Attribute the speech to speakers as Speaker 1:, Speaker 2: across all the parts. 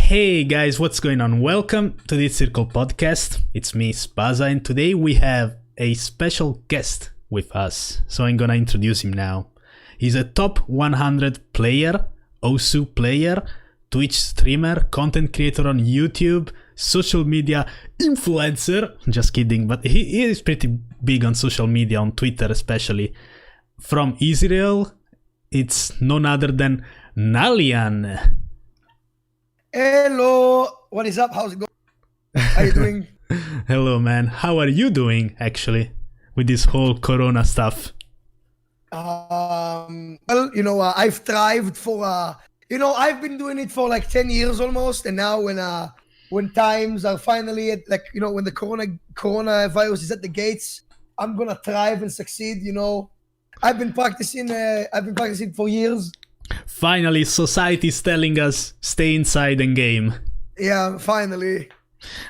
Speaker 1: Hey guys, what's going on? Welcome to the Hitcircle Podcast. It's me, Spaza, and today we have a special guest with us. So I'm gonna introduce him now. He's a top 100 player, OSU player, Twitch streamer, content creator on YouTube, social media influencer. Just kidding, but he is pretty big on social media, on Twitter especially. From Israel, it's none other than Nalian.
Speaker 2: Hello, what is up? How's it going? How are you doing?
Speaker 1: Hello, man. How are you doing, actually, with this whole Corona stuff?
Speaker 2: Well, I've thrived for, I've been doing it for like 10 years almost, and now when times are finally at, when the coronavirus is at the gates, I'm gonna thrive and succeed. I've been practicing for years.
Speaker 1: Finally, society is telling us stay inside and game.
Speaker 2: Yeah, finally.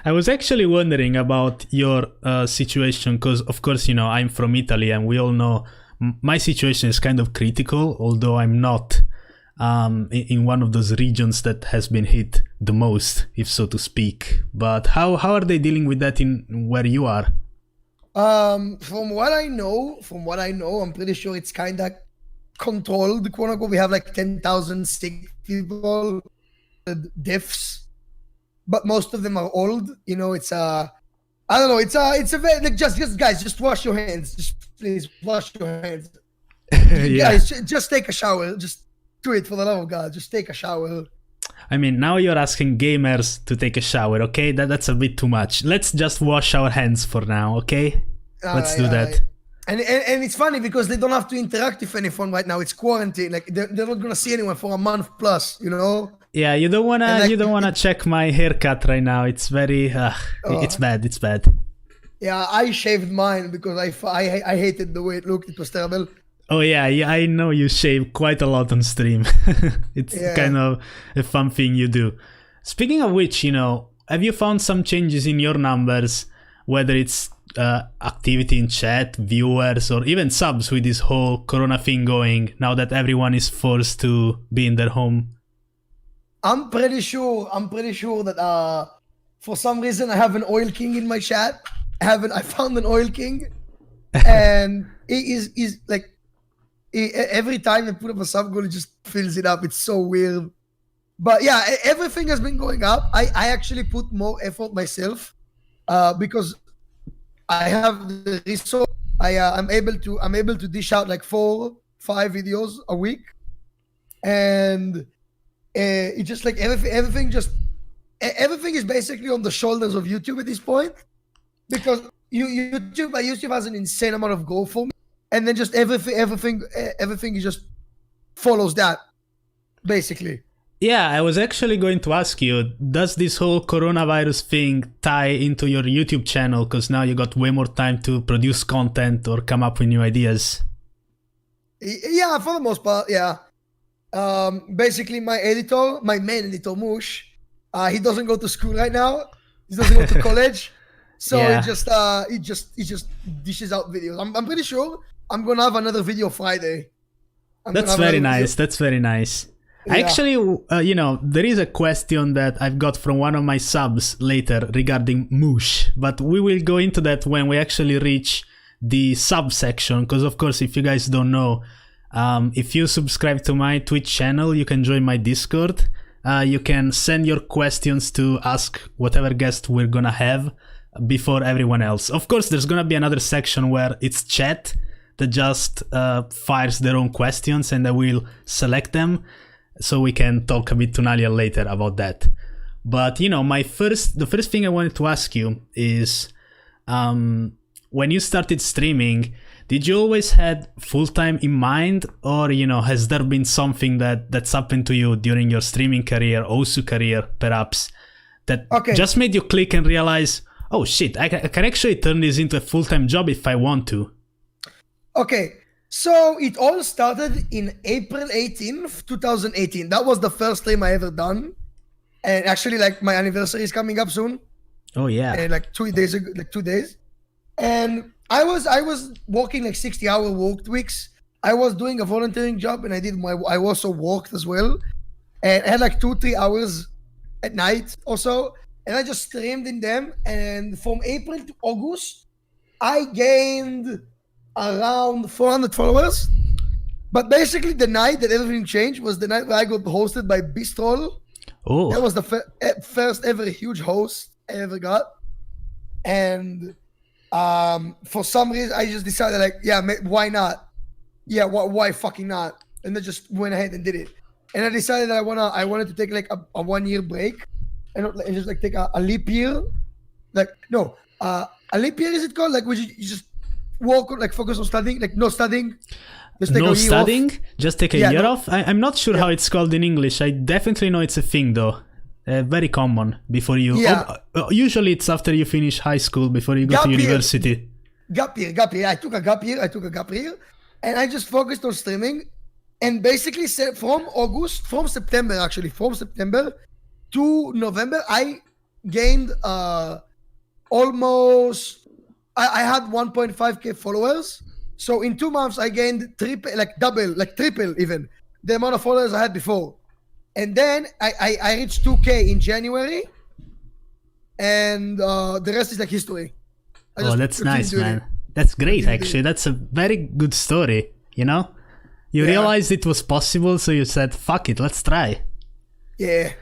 Speaker 1: I was actually wondering about your situation because, of course, I'm from Italy and we all know my situation is kind of critical, although I'm not in one of those regions that has been hit the most, if so to speak. But how are they dealing with that in where you are?
Speaker 2: From what I know, I'm pretty sure it's kind of controlled, quote unquote. We have like 10,000 sick people, deaths, but most of them are old. It's I don't know. It's a very, like, just guys, just wash your hands. Just please wash your hands.
Speaker 1: Yeah.
Speaker 2: Guys, just take a shower. Just do it, for the love of God. Just take a shower.
Speaker 1: I mean, now you're asking gamers to take a shower, okay? That's a bit too much. Let's just wash our hands for now, okay? Let's do that.
Speaker 2: And it's funny because they don't have to interact with anyone right now. It's quarantine. Like they're not gonna see anyone for a month plus.
Speaker 1: Yeah, you don't wanna check my haircut right now. It's very it's bad. It's bad.
Speaker 2: Yeah, I shaved mine because I hated the way it looked. It was terrible.
Speaker 1: Oh yeah, I know you shave quite a lot on stream. It's kind of a fun thing you do. Speaking of which, have you found some changes in your numbers, whether it's activity in chat, viewers, or even subs with this whole Corona thing going now that everyone is forced to be in their home?
Speaker 2: I'm pretty sure that for some reason I have an oil king in my chat. I found an oil king, and it is like every time I put up a sub goal, it just fills it up. It's so weird. But yeah, everything has been going up. I actually put more effort myself because I have the resource. I'm able to dish out like 4-5 videos a week, and it just like everything is basically on the shoulders of YouTube at this point, because YouTube has an insane amount of goal for me, and then just everything is just follows that basically.
Speaker 1: Yeah, I was actually going to ask you, does this whole coronavirus thing tie into your YouTube channel? Because now you got way more time to produce content or come up with new ideas.
Speaker 2: Yeah, for the most part, yeah. Basically, my main editor, Mush, he doesn't go to school right now. He doesn't go to college. So
Speaker 1: Yeah.
Speaker 2: he just dishes out videos. I'm pretty sure I'm going to have another video Friday.
Speaker 1: That's very nice. That's very nice.
Speaker 2: Yeah.
Speaker 1: Actually, there is a question that I've got from one of my subs later regarding Moosh, but we will go into that when we actually reach the sub section, because of course, if you guys don't know, if you subscribe to my Twitch channel, you can join my Discord. You can send your questions to ask whatever guest we're gonna have before everyone else. Of course, there's gonna be another section where it's chat that just fires their own questions, and I will select them, so we can talk a bit to Nalian later about that. But the first thing I wanted to ask you is, when you started streaming, did you always had full-time in mind, or has there been something that's happened to you during your streaming career, OSU career perhaps, that just made you click and realize, oh shit, I can actually turn this into a full-time job if I want to?
Speaker 2: Okay. So it all started in April 18th, 2018. That was the first stream I ever done. And actually, like, my anniversary is coming up soon.
Speaker 1: Oh yeah.
Speaker 2: And like 2 days ago, like 2 days. And I was working like 60-hour work weeks. I was doing a volunteering job, and I also worked as well. And I had like 2-3 hours at night or so, and I just streamed in them. And from April to August, I gained around 400 followers. But basically, the night that everything changed was the night where I got hosted by Bistrol.
Speaker 1: Oh,
Speaker 2: That was the first ever huge host I ever got. And for some reason, I just decided, like, yeah, why not? Yeah, why fucking not? And I just went ahead and did it. And I decided that I wanted to take like a 1 year break and just like take a leap year. Like, no, a leap year is it called? Like, would you just work, like focus on studying, like no studying? Just take
Speaker 1: no
Speaker 2: a year
Speaker 1: studying?
Speaker 2: off.
Speaker 1: Just take a year off? I'm not sure how it's called in English. I definitely know it's a thing though. Very common before you... usually it's after you finish high school, before you go to university.
Speaker 2: Gap year. I took a gap year. And I just focused on streaming. And basically from September to November, I gained almost... I had 1.5k followers. So in 2 months, I gained triple even the amount of followers I had before. And then I reached 2k in January, and the rest is like history.
Speaker 1: That's nice, man. That's great, actually. That's a very good story, you know? You realized it was possible, so you said, fuck it, let's try.
Speaker 2: Yeah.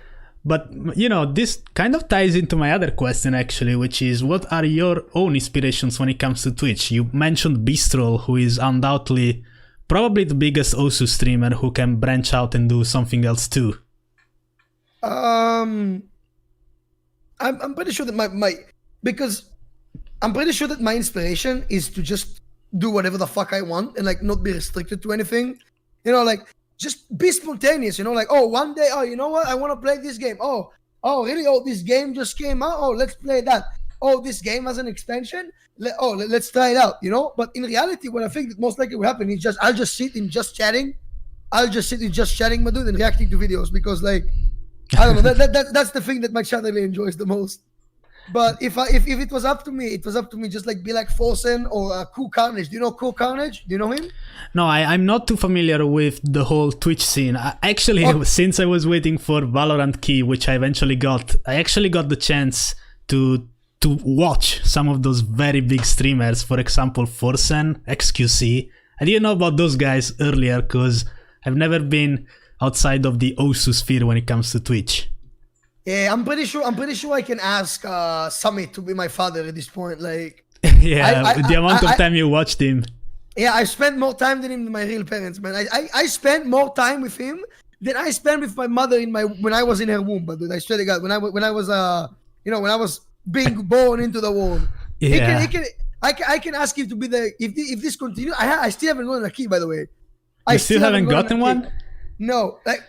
Speaker 1: But, you know, this kind of ties into my other question, actually, which is, what are your own inspirations when it comes to Twitch? You mentioned Bistrol, who is undoubtedly probably the biggest Osu streamer who can branch out and do something else too.
Speaker 2: I'm pretty sure that because I'm pretty sure that my inspiration is to just do whatever the fuck I want and like not be restricted to anything. You know, like just be spontaneous, you know, like, oh, one day, oh, you know what? I want to play this game. Oh, really? Oh, this game just came out. Oh, let's play that. Oh, this game has an expansion. Let's try it out, you know? But in reality, what I think that most likely will happen is I'll just sit in just chatting. I'll just sit in just chatting, my dude, and reacting to videos because, like, I don't know. That's the thing that my channel really enjoys the most. But if it was up to me, just like be like Forsen or Cool Carnage. Do you know Cool Carnage? Do you know him?
Speaker 1: No, I'm not too familiar with the whole Twitch scene. Since I was waiting for Valorant Key, which I eventually got, I actually got the chance to watch some of those very big streamers. For example, Forsen, XQC. I didn't know about those guys earlier because I've never been outside of the Osu sphere when it comes to Twitch.
Speaker 2: Yeah, I'm pretty sure I can ask Summit to be my father at this point. Like,
Speaker 1: the amount of time you watched him.
Speaker 2: Yeah, I spent more time than him than my real parents, man. I spent more time with him than I spent with my mother when I was in her womb. But dude, I swear to God, when I was being born into the world,
Speaker 1: yeah.
Speaker 2: I can ask him to be the if this continues. I still haven't gotten a key, by the way.
Speaker 1: You still haven't gotten one?
Speaker 2: No, like.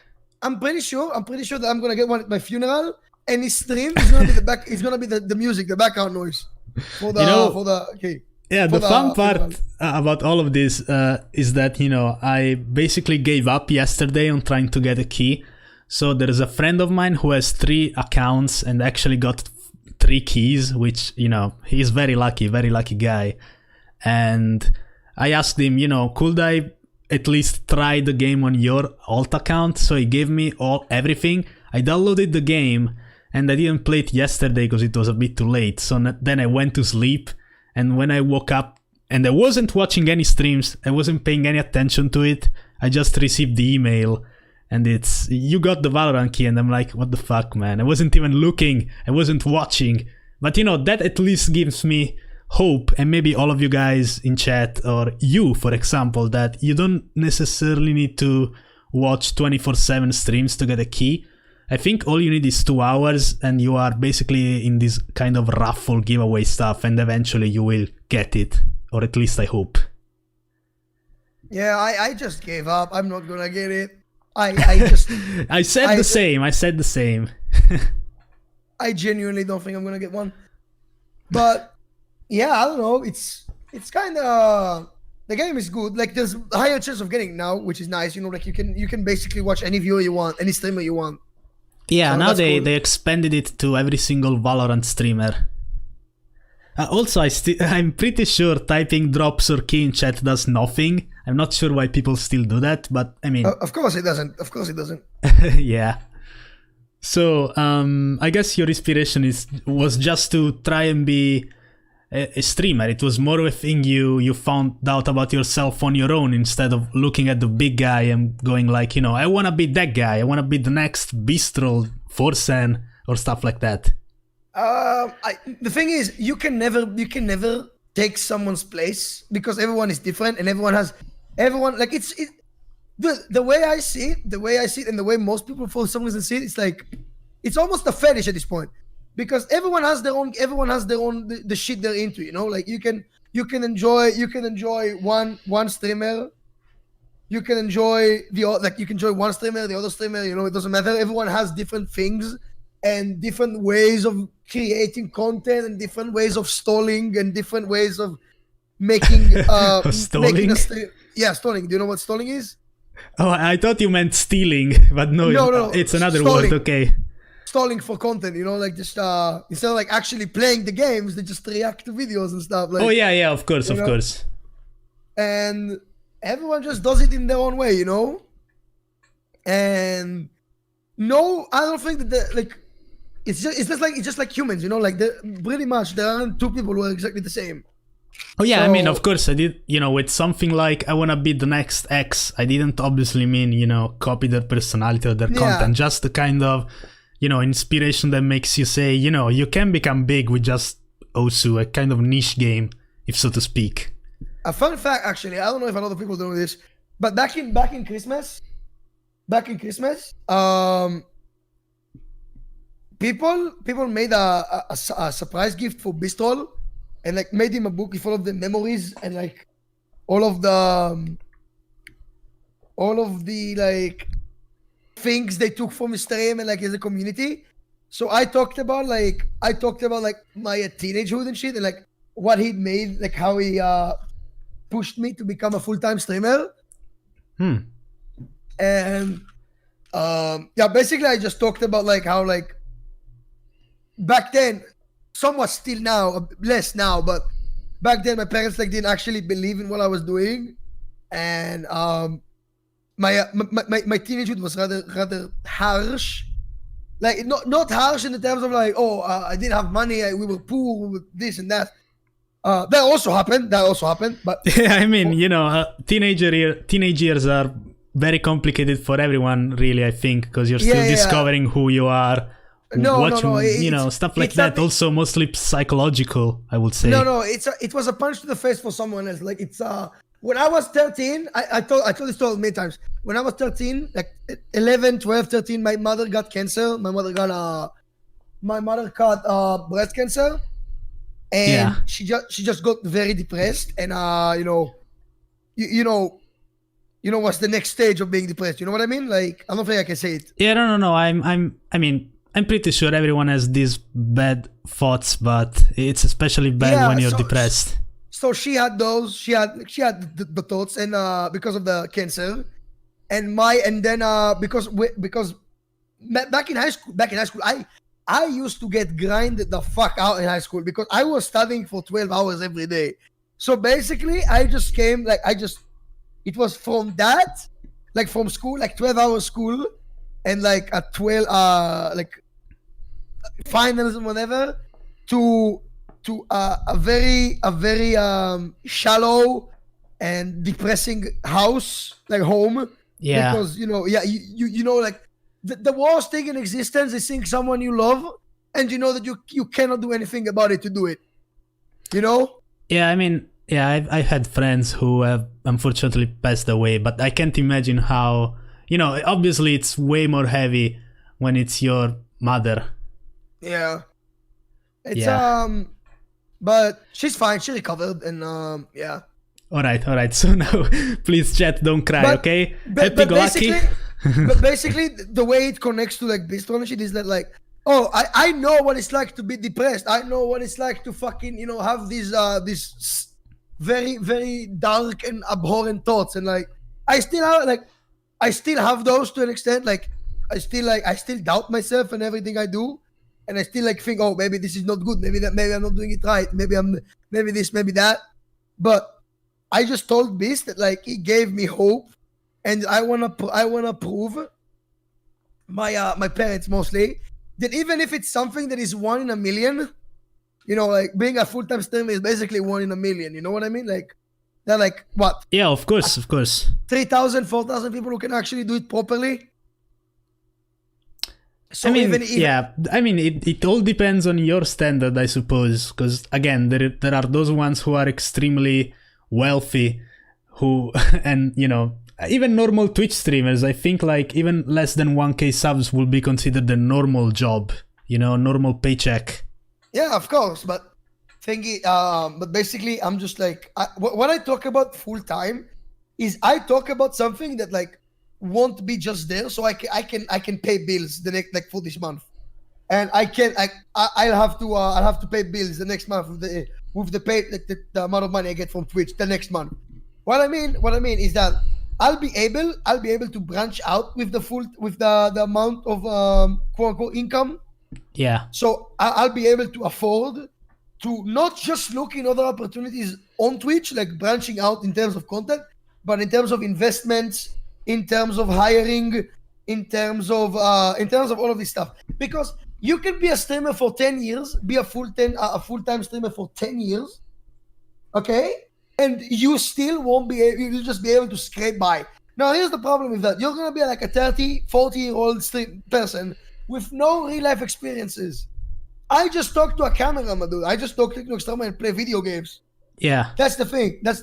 Speaker 2: I'm pretty sure that I'm gonna get one at my funeral, and his stream is gonna be it's gonna be the music, the background noise for the okay.
Speaker 1: Yeah, the fun part about all of this is that, you know, I basically gave up yesterday on trying to get a key. So there is a friend of mine who has 3 accounts and actually got 3 keys, which, you know, he's very lucky guy. And I asked him, you know, could I at least try the game on your alt account? So he gave me everything. I downloaded the game and I didn't play it yesterday because it was a bit too late. So then I went to sleep, and when I woke up, and I wasn't watching any streams, I wasn't paying any attention to it, I just received the email and it's, you got the Valorant key, and I'm like, what the fuck, man? I wasn't even looking, I wasn't watching. But you know, that at least gives me hope, and maybe all of you guys in chat, or you, for example, that you don't necessarily need to watch 24/7 streams to get a key. I think all you need is 2 hours, and you are basically in this kind of raffle giveaway stuff, and eventually you will get it, or at least I hope.
Speaker 2: Yeah, I just gave up. I'm not gonna get it. I
Speaker 1: said the same.
Speaker 2: I genuinely don't think I'm gonna get one. But yeah, I don't know. It's kind of, the game is good. Like, there's a higher chance of getting it now, which is nice. You know, like you can basically watch any viewer you want, any streamer you want.
Speaker 1: Yeah, so now they
Speaker 2: cool.
Speaker 1: expanded it to every single Valorant streamer. Also, I'm pretty sure typing drops or key in chat does nothing. I'm not sure why people still do that, but I mean,
Speaker 2: of course it doesn't.
Speaker 1: yeah. So, I guess your inspiration was just to try and be a streamer. It was more of a thing you found out about yourself on your own instead of looking at the big guy and going like, I want to be that guy. I want to be the next Bistro, Forsen, or stuff like that.
Speaker 2: The thing is, you can never take someone's place because everyone is different and everyone like the way I see it and the way most people for some reason see it, it's like it's almost a fetish at this point because everyone has their own the shit they're into, like you can enjoy one streamer, you can enjoy one streamer, the other streamer, it doesn't matter. Everyone has different things and different ways of creating content and different ways of stalling and different ways of making
Speaker 1: stalling?
Speaker 2: Making a stream. Yeah, stalling. Do you know what stalling is?
Speaker 1: Oh, I thought you meant stealing, but no, it's another
Speaker 2: stalling.
Speaker 1: word. Okay.
Speaker 2: Stalling for content, like just instead of like actually playing the games, they just react to videos and stuff. Like,
Speaker 1: oh yeah, of course.
Speaker 2: And everyone just does it in their own way, And no, I don't think that it's just like humans, like pretty much there aren't two people who are exactly the same.
Speaker 1: Oh yeah, I mean, of course I did, with something like I want to be the next X, I didn't obviously mean, copy their personality or their content, just the kind of, inspiration that makes you say, you can become big with just Osu, a kind of niche game, if so to speak.
Speaker 2: A fun fact, actually, I don't know if a lot of people know this, but back in Christmas, people made a surprise gift for Bistol and like made him a book full of the memories and like all of the like things they took from his stream and like as a community. So I talked about like my teenagehood and shit and like what he'd made, like how he pushed me to become a full-time streamer. And basically I just talked about like how like back then, somewhat still now, less now, but back then my parents like didn't actually believe in what I was doing, and my teenagehood was rather harsh, like not harsh in the terms of like I didn't have money, we were poor, we were this and that. That also happened, but
Speaker 1: yeah, I mean, teenage years are very complicated for everyone, really. I think because you're still discovering who you are. Stuff like that. Also, mostly psychological, I would say.
Speaker 2: No, it was a punch to the face for someone else. Like it's when I was 13, I told this story many times. When I was 13, like 11, 12, 13, my mother got cancer. My mother got breast cancer, and she just got very depressed. And you know what's the next stage of being depressed? You know what I mean? Like I don't think I can say it.
Speaker 1: Yeah, no. I'm pretty sure everyone has these bad thoughts, but it's especially bad when you're depressed.
Speaker 2: So she had those. She had the thoughts, and because of the cancer, because back in high school, I used to get grinded the fuck out in high school because I was studying for 12 hours every day. So basically, it was from that, like from school, like 12 hours school, and like a 12 like finals and whatever, to a very shallow and depressing house, like home.
Speaker 1: Yeah.
Speaker 2: Because like the worst thing in existence is seeing someone you love and you know that you cannot do anything about it to do it.
Speaker 1: Yeah, I mean, I've had friends who have unfortunately passed away, but I can't imagine how, obviously it's way more heavy when it's your mother.
Speaker 2: Yeah. It's but she's fine, she recovered, and yeah.
Speaker 1: Alright, so now please chat, don't cry, okay? Happy go lucky.
Speaker 2: But basically the way it connects to like Bistro and shit is that like, I know what it's like to be depressed. I know what it's like to fucking, have these very, very dark and abhorrent thoughts, and like I still have those to an extent. Like I still doubt myself and everything I do, and I still like think, maybe this is not good, maybe I'm not doing it right, maybe this, maybe that. But I just told Beast that like he gave me hope, and I wanna prove my parents mostly, that even if it's something that is 1 in a million, like being a full-time streamer is basically 1 in a million. You know what I mean? Like, they're like, what?
Speaker 1: Yeah, of course.
Speaker 2: 3,000, 4,000 people who can actually do it properly. So
Speaker 1: it all depends on your standard, I suppose. Because again, there are those ones who are extremely wealthy, who and even normal Twitch streamers. I think like even less than 1K subs will be considered a normal job, normal paycheck.
Speaker 2: Yeah, of course, but basically, I'm just like, when I talk about full time, is I talk about something that like won't be just there, so I can pay bills the next, like, for this month, and I'll have to pay bills the next month with the pay, like, the amount of money I get from Twitch the next month. What I mean is that I'll be able to branch out with the amount of quote unquote income.
Speaker 1: Yeah.
Speaker 2: So I'll be able to afford to not just look in other opportunities on Twitch, like branching out in terms of content, but in terms of investments, in terms of hiring, in terms of all of this stuff. Because you can be a streamer for 10 years, be a full-time streamer for 10 years, okay? And you still won't be able, you'll just be able to scrape by. Now, here's the problem with that. You're going to be like a 30, 40-year-old person with no real-life experiences. I just talk to a camera, my dude. I just talk to a streamer and play video games.
Speaker 1: Yeah.
Speaker 2: That's the thing. That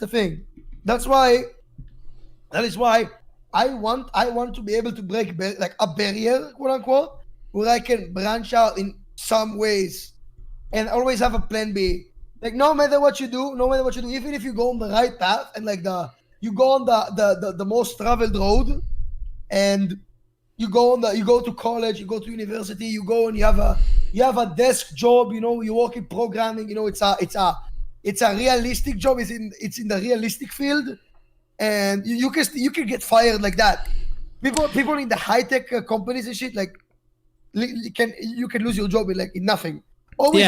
Speaker 2: is why I want to be able to break like a barrier, quote unquote, where I can branch out in some ways and always have a plan B. Like, no matter what you do, even if you go on the right path and like you go on the most traveled road, and you go to college, you go to university, you go and you have a desk job, you work in programming, it's a realistic job, it's in the realistic field, and you can get fired like that. People in the high-tech companies and shit, like, you can lose your job in nothing. Always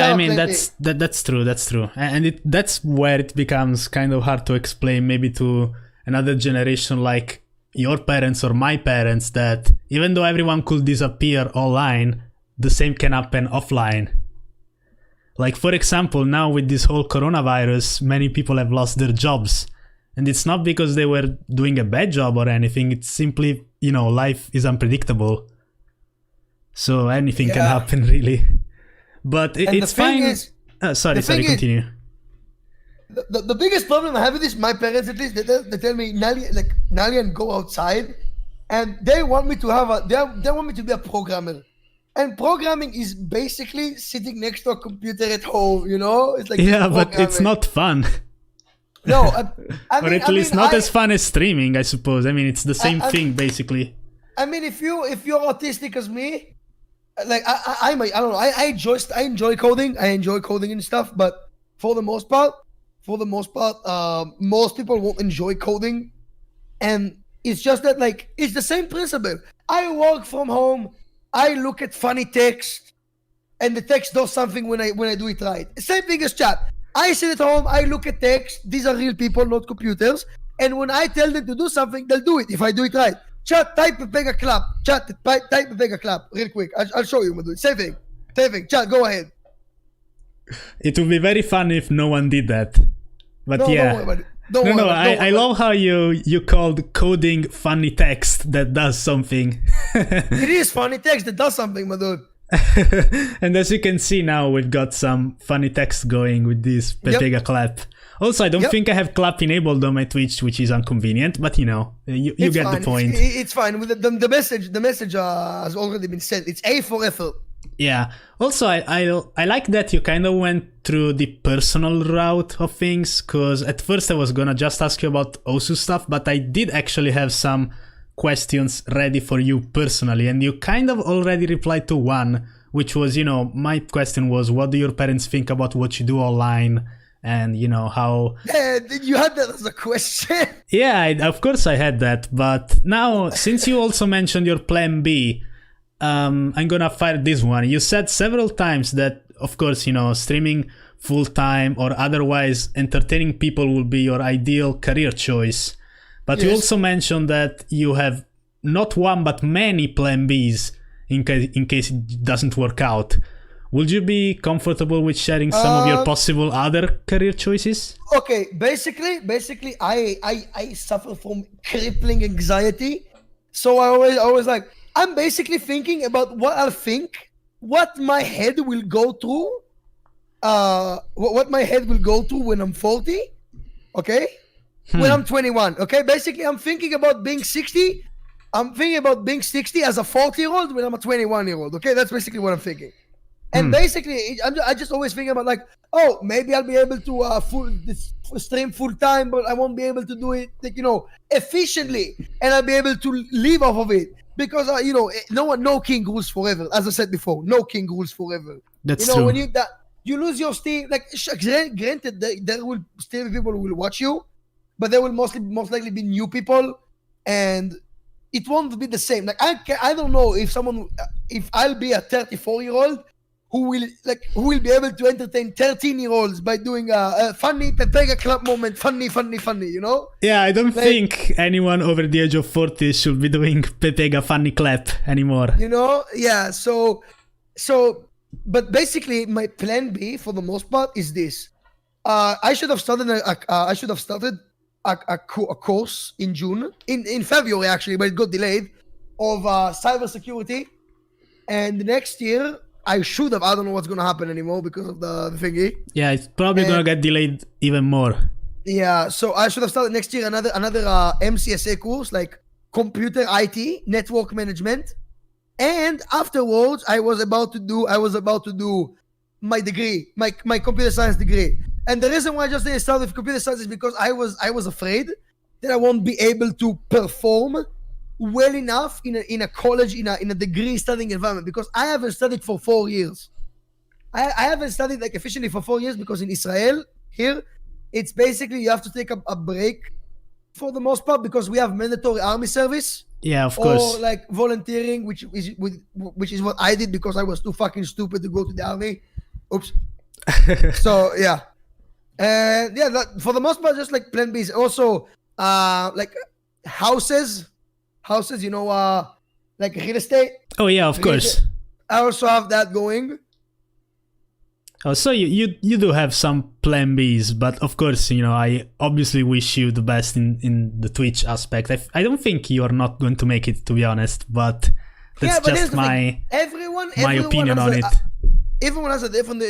Speaker 1: that's true, and that's where it becomes kind of hard to explain maybe to another generation like your parents or my parents, that even though everyone could disappear online, the same can happen offline. Like, for example, now with this whole coronavirus, many people have lost their jobs, and it's not because they were doing a bad job or anything. It's simply, life is unpredictable, so anything can happen, really. But it's fine. Sorry, continue.
Speaker 2: The biggest problem I have with this, my parents at least, they tell me, Nalian, go outside, and they want me to be a programmer. And programming is basically sitting next to a computer at home, It's like,
Speaker 1: but it's not fun.
Speaker 2: No,
Speaker 1: or at least not as fun as streaming, I suppose. I mean, it's the same thing, basically.
Speaker 2: I mean, if you're autistic as me, like I don't know. I enjoy coding. I enjoy coding and stuff. But for the most part, most people won't enjoy coding, and it's just that, like, it's the same principle. I work from home. I look at funny text, and the text does something when I do it right. Same thing as chat. I sit at home. I look at text. These are real people, not computers. And when I tell them to do something, they'll do it if I do it right. Chat, type a bigger clap. Chat, type a bigger clap. Real quick. I'll show you. Same thing. Chat, go ahead.
Speaker 1: It would be very fun if no one did that. But
Speaker 2: no,
Speaker 1: yeah.
Speaker 2: Don't worry about it.
Speaker 1: I love how you called coding funny text that does something.
Speaker 2: It is funny text that does something, my dude.
Speaker 1: And as you can see now, we've got some funny text going with this Pepega clap. Also, I don't think I have clap enabled on my Twitch, which is inconvenient, but you get
Speaker 2: fine.
Speaker 1: the point.
Speaker 2: It's fine. The message has already been sent. It's A for effort.
Speaker 1: Yeah. Also, I like that you kind of went through the personal route of things, because at first I was gonna just ask you about Osu stuff, but I did actually have some questions ready for you personally, and you kind of already replied to one, which was, my question was, what do your parents think about what you do online? And how...
Speaker 2: Yeah, you had that as a question.
Speaker 1: Yeah, of course I had that. But now, since you also mentioned your plan B, I'm gonna fire this one. You said several times that, of course, streaming full-time or otherwise entertaining people will be your ideal career choice. But you also mentioned that you have not one but many plan Bs. in case it doesn't work out. Would you be comfortable with sharing some of your possible other career choices?
Speaker 2: Okay, basically, I suffer from crippling anxiety. So I always like, I'm basically thinking about what I'll think, what my head will go through, what my head will go through when I'm 40, okay? When I'm 21, okay? Basically, I'm thinking about being 60. I'm thinking about being 60 as a 40-year-old when I'm a 21-year-old, okay? That's basically what I'm thinking. And basically, I just always think about like, oh, maybe I'll be able to stream full time, but I won't be able to do it, like, efficiently, and I'll be able to live off of it because no king rules forever. As I said before, no king rules forever.
Speaker 1: That's true.
Speaker 2: When you lose your steam, like granted, there will still be people who will watch you, but there will most likely be new people, and it won't be the same. Like I don't know if I'll be a 34-year-old who will be able to entertain 13-year-olds by doing a funny Pepega Club moment, funny,
Speaker 1: Yeah, I don't think anyone over the age of 40 should be doing Pepega funny clap anymore.
Speaker 2: Yeah. So, but basically, my plan B for the most part is this. I should have started a course in June, in February actually, but it got delayed, of cybersecurity, and next year. I should have. I don't know what's going to happen anymore because of the thingy.
Speaker 1: Yeah, it's probably going to get delayed even more.
Speaker 2: Yeah, so I should have started next year another MCSA course, like computer IT, network management. And afterwards, I was about to do my degree, my computer science degree. And the reason why I just didn't start with computer science is because I was afraid that I won't be able to perform well enough in a college, in a degree studying environment, because I haven't studied for 4 years. I haven't studied like efficiently for 4 years because in Israel here, it's basically you have to take a break for the most part because we have mandatory army service.
Speaker 1: Yeah, of course.
Speaker 2: Or like volunteering, which is what I did because I was too fucking stupid to go to the army. Oops. So yeah, and yeah, for the most part, just like plan B's. Also, like houses, like real estate.
Speaker 1: Oh yeah, of course.
Speaker 2: I also have that going.
Speaker 1: Oh, so you do have some plan Bs, but of course, I obviously wish you the best in the Twitch aspect. I don't think you are not going to make it, to be honest, but that's just my opinion on it.
Speaker 2: Everyone has a different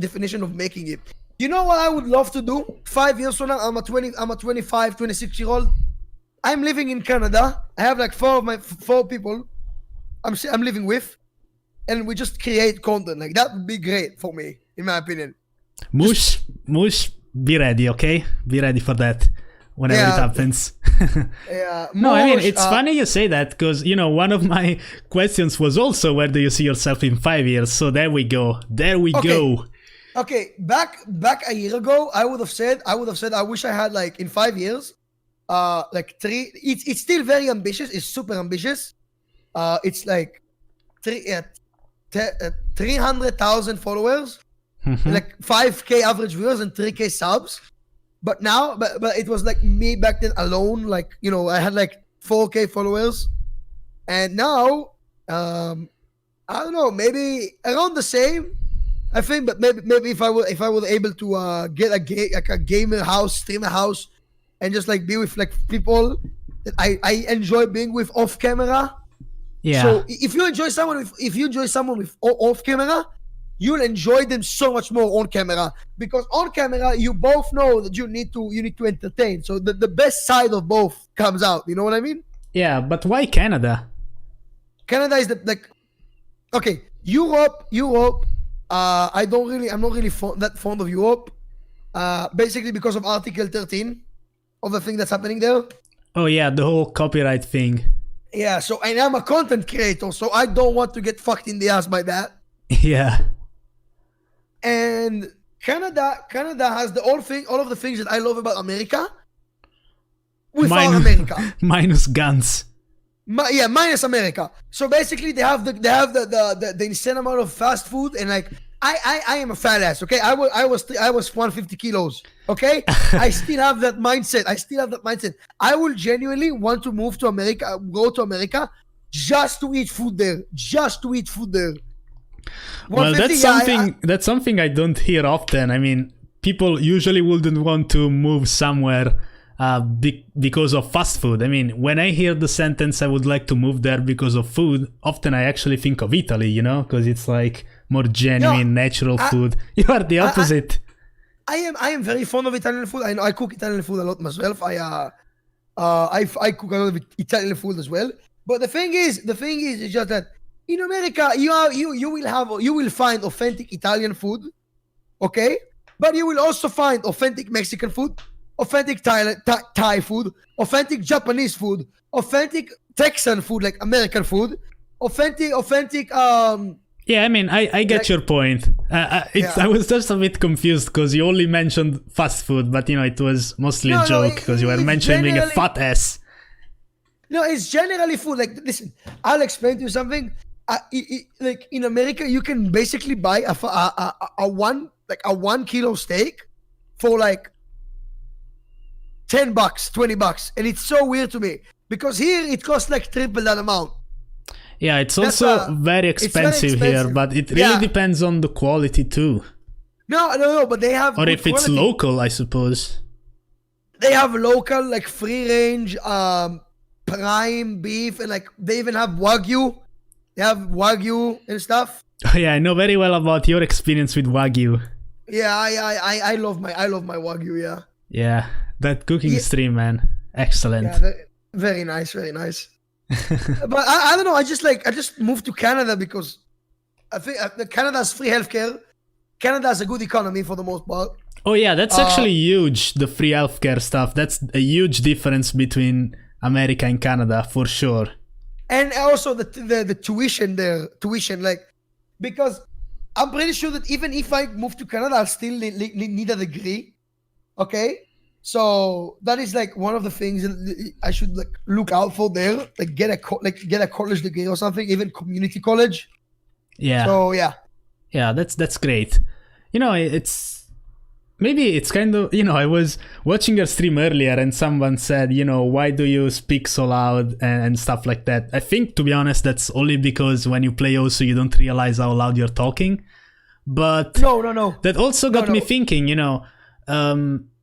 Speaker 2: definition of making it. You know what I would love to do? 5 years from now, I'm a 25, 26-year-old. I'm living in Canada. I have like four people I'm living with, and we just create content. Like that would be great for me, in my opinion.
Speaker 1: Mush, be ready, okay? Be ready for that whenever it happens.
Speaker 2: Yeah.
Speaker 1: No, I mean, it's funny you say that because, one of my questions was also where do you see yourself in 5 years? So there we go. Go.
Speaker 2: Okay, back a year ago, I would have said I wish I had like in 5 years, like three. It's still very ambitious. It's super ambitious. It's like 300,000 followers, like 5K average viewers and 3K subs. But now, but it was like me back then alone. Like I had like 4K followers, and now I don't know, maybe around the same. I think, but maybe if I were able to get a gamer house, streamer house, and just like be with like people that I enjoy being with off camera.
Speaker 1: Yeah.
Speaker 2: So if you enjoy someone with off camera, you'll enjoy them so much more on camera, because on camera you both know that you need to entertain. So the best side of both comes out. You know what I mean?
Speaker 1: Yeah, but why Canada?
Speaker 2: Canada is okay. Europe. I'm not really that fond of Europe. Basically because of Article 13 of the thing that's happening there.
Speaker 1: Oh yeah, the whole copyright thing.
Speaker 2: Yeah, so and I'm a content creator, so I don't want to get fucked in the ass by that.
Speaker 1: Yeah.
Speaker 2: And Canada has all of the things that I love about America. Without America.
Speaker 1: Minus guns.
Speaker 2: Minus America. So basically, they have the insane amount of fast food, and like I am a fat ass. Okay, I was 150 kilos. Okay, I still have that mindset. I will genuinely want to move to America, go to America, just to eat food there. Just to eat food there.
Speaker 1: Well,
Speaker 2: 150,
Speaker 1: that's something I don't hear often. I mean, people usually wouldn't want to move somewhere because of fast food. I mean, when I hear the sentence, I would like to move there because of food, often I actually think of Italy, you know, because it's like more genuine, natural food. You are the opposite.
Speaker 2: I am very fond of Italian food. I know I cook Italian food a lot myself. I cook a lot of Italian food as well. But the thing is just that in America you will find authentic Italian food, okay? But you will also find authentic Mexican food, authentic Thai food, authentic Japanese food, authentic Texan food like American food, authentic
Speaker 1: Yeah, I mean, I get your point. I was just a bit confused because you only mentioned fast food, but, you know, it was mostly a joke because you were mentioning being a fat ass.
Speaker 2: No, it's generally food. Like, listen, I'll explain to you something. Like, in America, you can basically buy a 1 kilo steak for like $10, $20. And it's so weird to me because here it costs like triple that amount.
Speaker 1: Yeah, it's also very expensive here, but it really depends on the quality too.
Speaker 2: No, but they have.
Speaker 1: Or if it's quality. Local, I suppose.
Speaker 2: They have local, like free range, prime beef, and like they even have Wagyu. They have Wagyu and stuff.
Speaker 1: Yeah, I know very well about your experience with Wagyu.
Speaker 2: Yeah, I love my Wagyu. Yeah.
Speaker 1: Yeah, that cooking stream, man, excellent.
Speaker 2: Yeah, very nice, very nice. But I don't know. I just moved to Canada because I think Canada's free healthcare. Canada has a good economy for the most part.
Speaker 1: Oh yeah, that's actually huge. The free healthcare stuff. That's a huge difference between America and Canada for sure.
Speaker 2: And also the tuition there, like, because I'm pretty sure that even if I move to Canada, I'll still need a degree. Okay. So that is like one of the things that I should like look out for there, like get a college degree or something, even community college.
Speaker 1: Yeah.
Speaker 2: So yeah,
Speaker 1: that's great. You know, it's kind of, you know, I was watching your stream earlier and someone said, you know, why do you speak so loud and stuff like that. I think, to be honest, that's only because when you play also you don't realize how loud you're talking. But
Speaker 2: no.
Speaker 1: That also got me thinking, you know.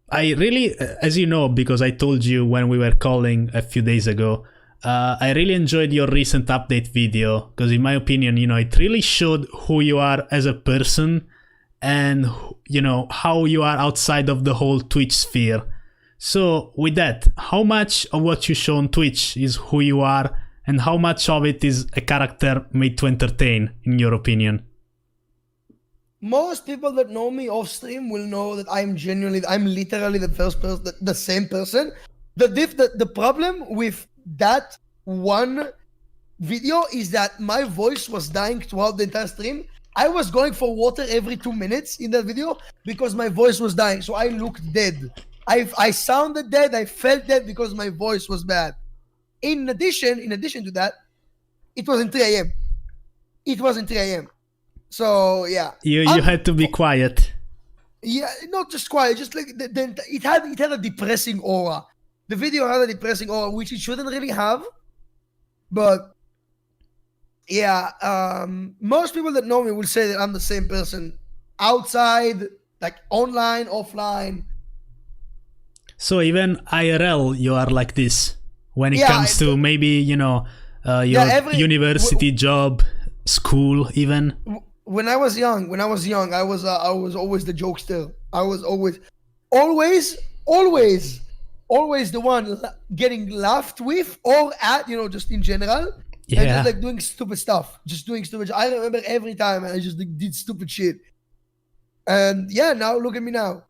Speaker 1: I really, as you know, because I told you when we were calling a few days ago, I really enjoyed your recent update video because in my opinion, you know, it really showed who you are as a person and, you know, how you are outside of the whole Twitch sphere. So with that, how much of what you show on Twitch is who you are and how much of it is a character made to entertain, in your opinion?
Speaker 2: Most people that know me off stream will know that I'm literally the first person, the same person. The problem with that one video is that my voice was dying throughout the entire stream. I was going for water every 2 minutes in that video because my voice was dying. So I looked dead. I sounded dead. I felt dead because my voice was bad. In addition to that, it was in 3 a.m. It was in 3 a.m. So yeah,
Speaker 1: you had to be quiet.
Speaker 2: Yeah, not just quiet, just like it had a depressing aura. The video had a depressing aura, which it shouldn't really have. But yeah, most people that know me will say that I'm the same person outside, like online, offline.
Speaker 1: So even IRL, you are like this when it comes to maybe, you know, your university job, school, even.
Speaker 2: When I was young, I was always the jokester. I was always the one getting laughed with or at, you know, just in general.
Speaker 1: Yeah.
Speaker 2: And just like doing stupid stuff. I remember every time I just did stupid shit. And yeah, now look at me now.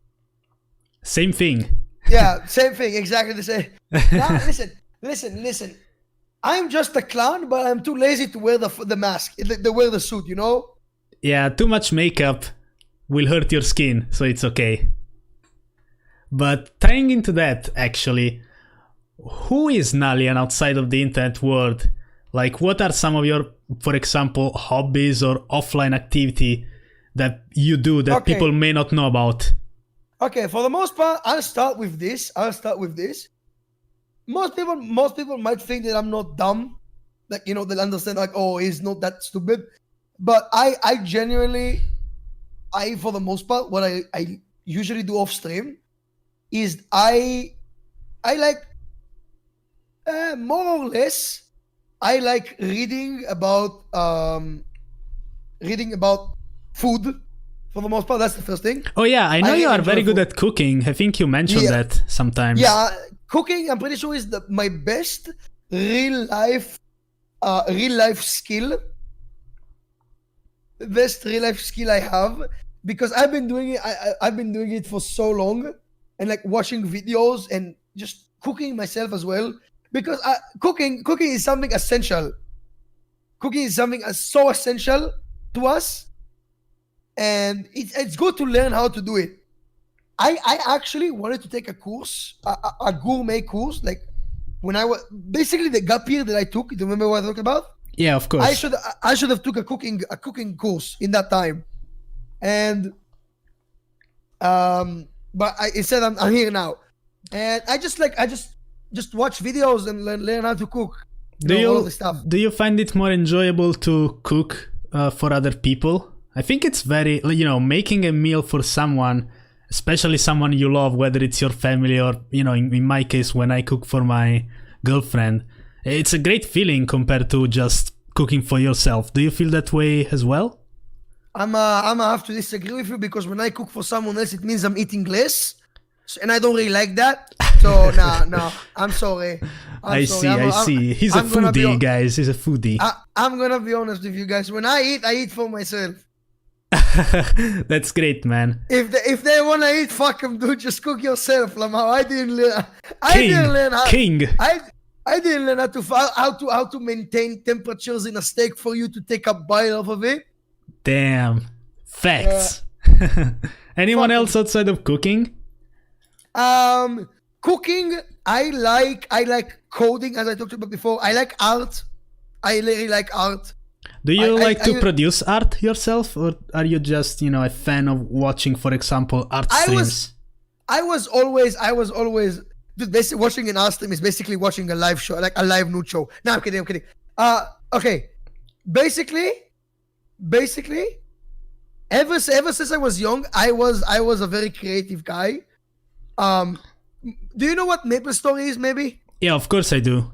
Speaker 1: Same thing.
Speaker 2: Yeah, same thing. Exactly the same. Now, listen. I'm just a clown, but I'm too lazy to wear the mask, to wear the suit, you know?
Speaker 1: Yeah, too much makeup will hurt your skin, so it's okay. But tying into that, actually, who is Nalian outside of the internet world? Like, what are some of your, for example, hobbies or offline activity that you do that people may not know about?
Speaker 2: Okay, for the most part, I'll start with this. Most people might think that I'm not dumb. like, they'll understand like, oh, he's not that stupid. But I genuinely, for the most part, what I usually do off stream is I like, more or less, I like reading about food. For the most part, that's the first thing.
Speaker 1: Oh yeah, I know you are very good
Speaker 2: food.
Speaker 1: at cooking. I think you mentioned that sometimes.
Speaker 2: Yeah, cooking, I'm pretty sure is my best real life skill. The best real life skill I have, because I've been doing it. I've been doing it for so long, and like watching videos and just cooking myself as well. Because cooking is something essential. Cooking is something so essential to us, and it's good to learn how to do it. I actually wanted to take a course, a gourmet course, like when I was basically the gap year that I took. Do you remember what I talked about?
Speaker 1: Yeah, of course.
Speaker 2: I should have took a cooking course in that time, and but instead I'm here now, and I just watch videos and learn how to cook. All of the stuff.
Speaker 1: Do you find it more enjoyable to cook for other people? I think it's very, making a meal for someone, especially someone you love, whether it's your family or, in my case, when I cook for my girlfriend, it's a great feeling compared to just cooking for yourself. Do you feel that way as well?
Speaker 2: I'm gonna have to disagree with you, because when I cook for someone else, it means I'm eating less, and I don't really like that. So no, I'm sorry.
Speaker 1: I see. He's a foodie, guys. He's a foodie.
Speaker 2: I'm gonna be honest with you guys. When I eat for myself.
Speaker 1: That's great, man.
Speaker 2: If they wanna eat, fuck them, dude. Just cook yourself, Lamau. I didn't learn how to maintain temperatures in a steak for you to take a bite off of it.
Speaker 1: Damn. Facts. Anyone else outside of cooking?
Speaker 2: Cooking, I like coding, as I talked about before. I like art. I really like art.
Speaker 1: Do you like to produce art yourself, or are you just, a fan of watching, for example, art streams?
Speaker 2: I was always basically watching an art stream is basically watching a live show, like a live nude show. No, I'm kidding. Okay. Basically, ever since I was young, I was a very creative guy. Do you know what MapleStory is, maybe?
Speaker 1: Yeah, of course I do.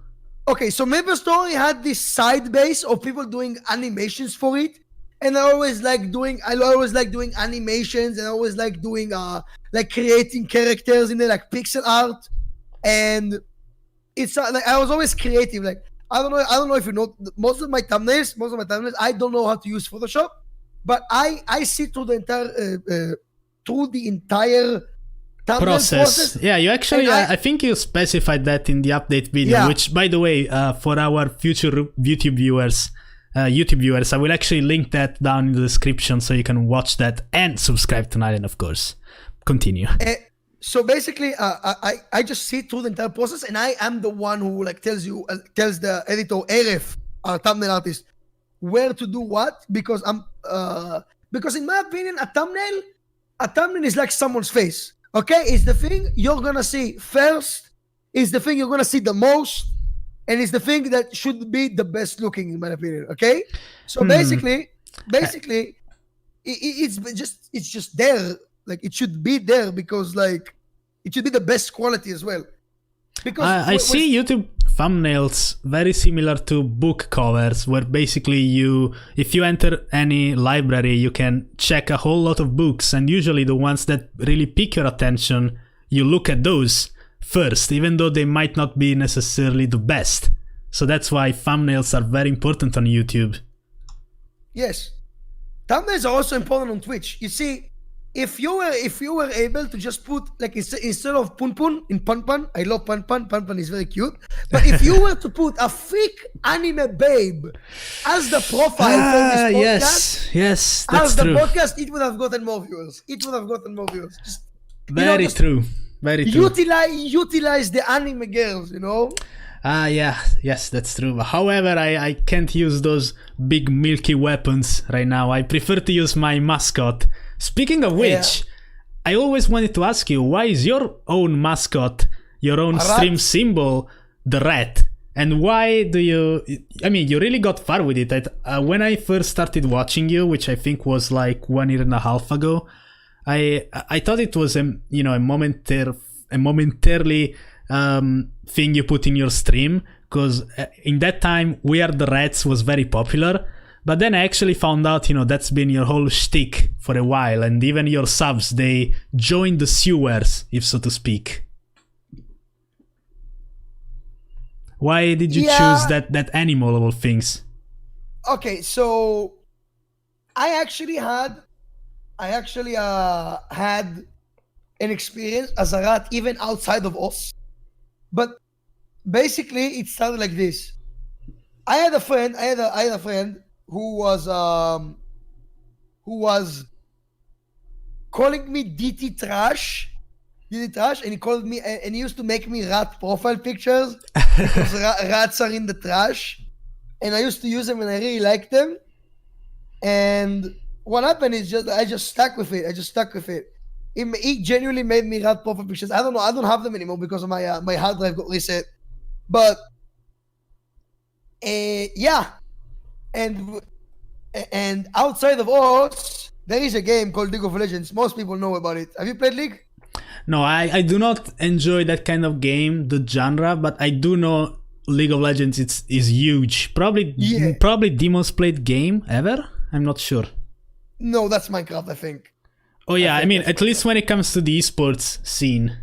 Speaker 2: Okay, so MapleStory had this side base of people doing animations for it, and I always like doing animations, and I always like doing like creating characters in there, like pixel art, and it's like I was always creative. Like I don't know if you know, most of my thumbnails, I don't know how to use Photoshop, but I see through the entire process.
Speaker 1: Yeah, you actually, I think you specified that in the update video, which, by the way, for our future YouTube viewers, I will actually link that down in the description so you can watch that and subscribe to Nalian, of course. Continue.
Speaker 2: So basically, I just see through the entire process, and I am the one who like tells the editor, Aref, our thumbnail artist, where to do what, because because in my opinion, a thumbnail is like someone's face. Okay, it's the thing you're gonna see first, it's the thing you're gonna see the most, and it's the thing that should be the best looking, in my opinion. Okay, so basically, it's just there, like it should be there, because like it should be the best quality as well. Because
Speaker 1: I see YouTube thumbnails very similar to book covers, where basically if you enter any library, you can check a whole lot of books, and usually the ones that really pique your attention, you look at those first, even though they might not be necessarily the best. So that's why thumbnails are very important on YouTube.
Speaker 2: Yes, thumbnails are also important on Twitch. You see, if you were able to just put, like, instead of Pun in Pun, I love Pun is very cute, but if you were to put a fake anime babe as the profile for this podcast,
Speaker 1: yes, that's true.
Speaker 2: Podcast, it would have gotten more viewers. Just,
Speaker 1: very true.
Speaker 2: Utilize the anime girls,
Speaker 1: Yes, that's true. However, I can't use those big milky weapons right now. I prefer to use my mascot. Speaking of which, I always wanted to ask you, why is your own mascot, your own stream symbol, the rat? And why do you... I mean, you really got far with it. When I first started watching you, which I think was like 1.5 years ago, I thought it was a momentarily thing you put in your stream, because in that time We Are the Rats was very popular. But then I actually found out, that's been your whole shtick for a while, and even your subs, they joined the sewers, if so to speak. Why did you choose that animal of all things?
Speaker 2: Okay, so I actually had an experience as a rat even outside of us. But basically it started like this. I had a friend who was calling me DT trash, and he called me, and he used to make me rat profile pictures because rats are in the trash, and I used to use them and I really liked them. And what happened is I just stuck with it. He genuinely made me rat profile pictures. I don't know. I don't have them anymore because of my hard drive got reset. But yeah, and outside of us, there is a game called League of Legends. Most people know about it. Have you played League?
Speaker 1: No, I do not enjoy that kind of game, the genre, but I do know League of Legends is huge. Probably the most played game ever? I'm not sure.
Speaker 2: No, that's Minecraft, I think.
Speaker 1: Oh yeah, I mean, at least when it comes to the esports scene.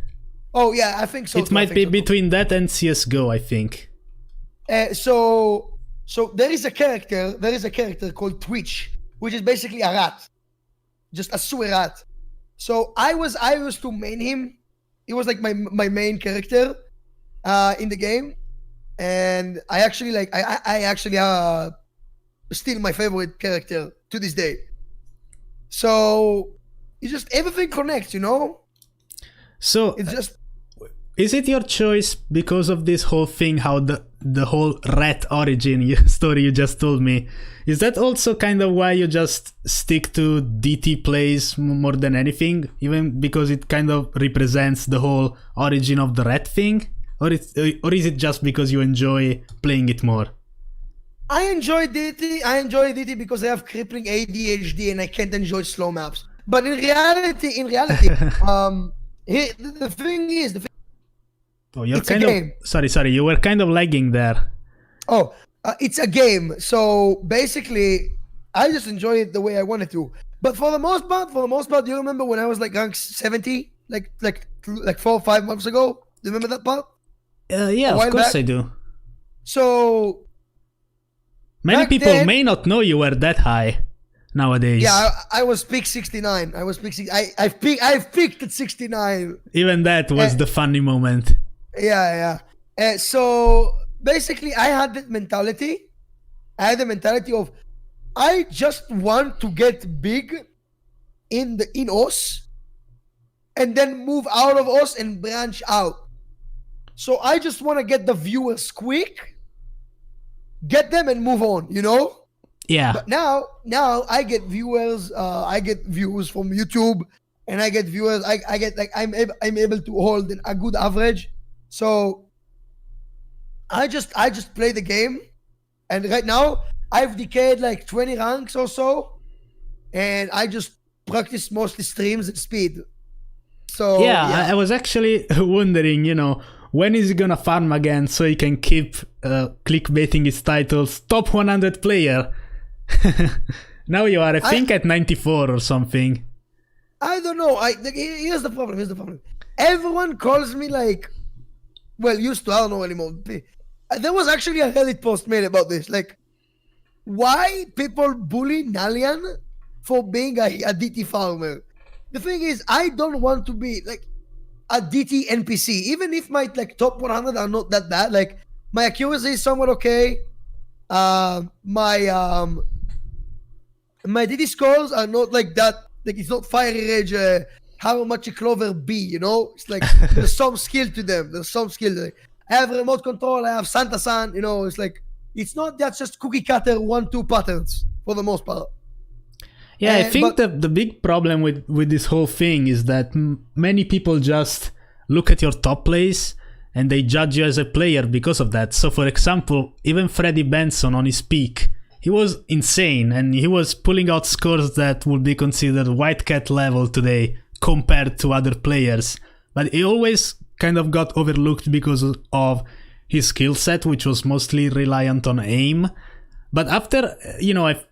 Speaker 2: Oh yeah, I think so.
Speaker 1: It might be between that and CSGO, I think.
Speaker 2: So there is a character called Twitch, which is basically a rat. Just a sewer rat. So I was to main him. He was like my main character in the game. And I actually still my favorite character to this day. So it's just everything connects,
Speaker 1: So
Speaker 2: it's just...
Speaker 1: Is it your choice because of this whole thing, how the whole rat origin story you just told me? Is that also kind of why you just stick to DT plays more than anything? Even because it kind of represents the whole origin of the rat thing? Or is it just because you enjoy playing it more?
Speaker 2: I enjoy DT because I have crippling ADHD and I can't enjoy slow maps. But in reality, the thing is...
Speaker 1: Oh, you're kind of... Sorry, you were kind of lagging there.
Speaker 2: Oh, it's a game. So basically, I just enjoy it the way I wanted to. But for the most part, do you remember when I was like rank 70? Like 4 or 5 months ago? Do you remember that part?
Speaker 1: Yeah, of course I do.
Speaker 2: So...
Speaker 1: Many people may not know you were that high nowadays.
Speaker 2: Yeah, I was peak 69. I've peaked at 69.
Speaker 1: Even that was the funny moment.
Speaker 2: Yeah. So basically, I had the mentality of I just want to get big in us, and then move out of us and branch out. So I just want to get the viewers quick, get them and move on.
Speaker 1: Yeah.
Speaker 2: But now I get viewers. I get views from YouTube, and I get viewers. I get like I'm able to hold a good average. So I just play the game, and right now I've decayed like 20 ranks or so, and I just practice mostly streams and speed. So
Speaker 1: yeah. I was actually wondering, when is he gonna farm again so he can keep clickbaiting his titles top 100 player. Now you are, I think, at 94 or something.
Speaker 2: I don't know. Here's the problem. Everyone calls me like, well, used to, I don't know anymore. There was actually a Reddit post made about this. Like, why people bully Nalian for being a DT farmer? The thing is, I don't want to be like a DT NPC. Even if my like top 100 are not that bad. Like, my accuracy is somewhat okay. My DT scores are not like that. Like, it's not Fiery Rage, how much a Clover B, It's like, there's some skill to them. I have remote control, I have Santa-san, it's like, it's not that's just cookie cutter 1-2 patterns for the most part.
Speaker 1: Yeah, I think the big problem with this whole thing is that many people just look at your top plays and they judge you as a player because of that. So for example, even Freddie Benson on his peak, he was insane, and he was pulling out scores that would be considered white cat level today compared to other players. But he always kind of got overlooked because of his skill set, which was mostly reliant on aim. But after,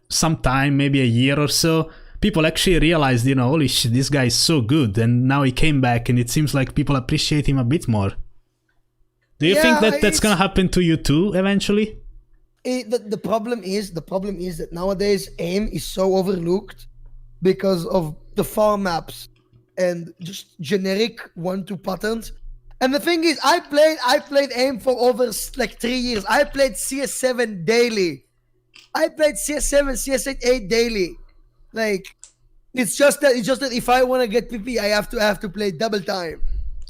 Speaker 1: some time, maybe a year or so, people actually realized, holy shit, this guy is so good. And now he came back, and it seems like people appreciate him a bit more. Do you think that that's going to happen to you too, eventually?
Speaker 2: The problem is that nowadays aim is so overlooked because of the farm maps and just generic 1-2 patterns. And the thing is, I played aim for over 3 years. I played CS7 daily. I played CS7, CS8 daily. It's just that if I want to get PP, I have to play double time,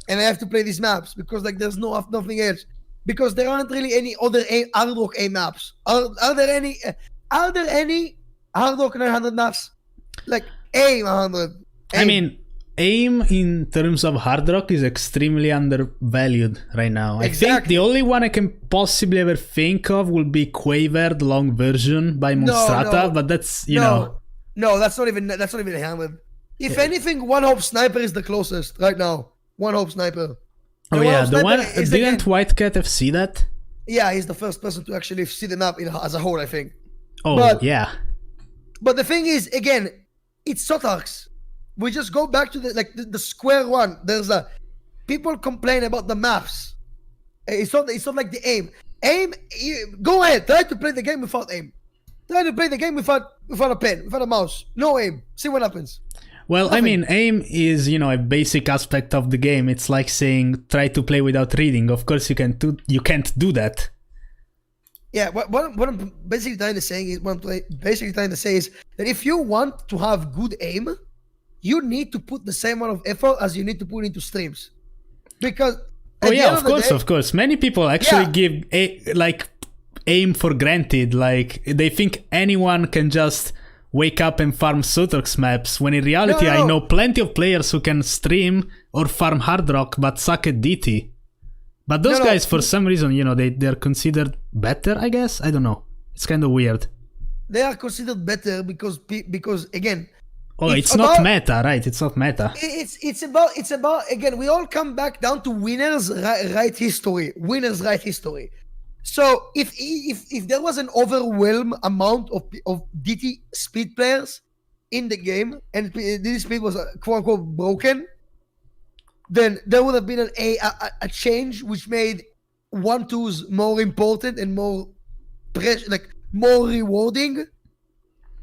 Speaker 2: and I have to play these maps because there's nothing else. Because there aren't really any other Hard Rock aim maps. Are there any Hard Rock 900 maps? Aim 100.
Speaker 1: I mean, aim in terms of Hard Rock is extremely undervalued right now. Exactly. I think the only one I can possibly ever think of will be Quaver, the long version by Monstrata, but that's
Speaker 2: No, that's not even 100. If anything, One Hope Sniper is the closest right now. One Hope Sniper.
Speaker 1: The one didn't Whitecat FC that?
Speaker 2: Yeah, he's the first person to actually see the map as a whole, I think.
Speaker 1: Yeah.
Speaker 2: But the thing is, again, it's Sotarks. We just go back to the square one. There's people complain about the maps. It's not like the aim. Aim, go ahead, try to play the game without aim. Try to play the game without a pen, without a mouse. No aim. See what happens.
Speaker 1: Well, I mean, aim is, a basic aspect of the game. It's like saying try to play without reading. Of course, you can't do that.
Speaker 2: Yeah, what I'm basically trying to say is that if you want to have good aim, you need to put the same amount of effort as you need to put into streams. Because
Speaker 1: of course. Many people actually give aim for granted. They think anyone can just wake up and farm Sotorx maps, when in reality I know plenty of players who can stream or farm Hard Rock but suck at DT. But those guys, for some reason, they're considered better, I guess? I don't know. It's kind of weird.
Speaker 2: They are considered better because again...
Speaker 1: it's not meta, right? It's not meta.
Speaker 2: It's about again, we all come back down to winners' right history. Winners' right history. So if there was an overwhelming amount of DT speed players in the game, and DT speed was quote unquote broken, then there would have been a change which made 1-2s more important and more more rewarding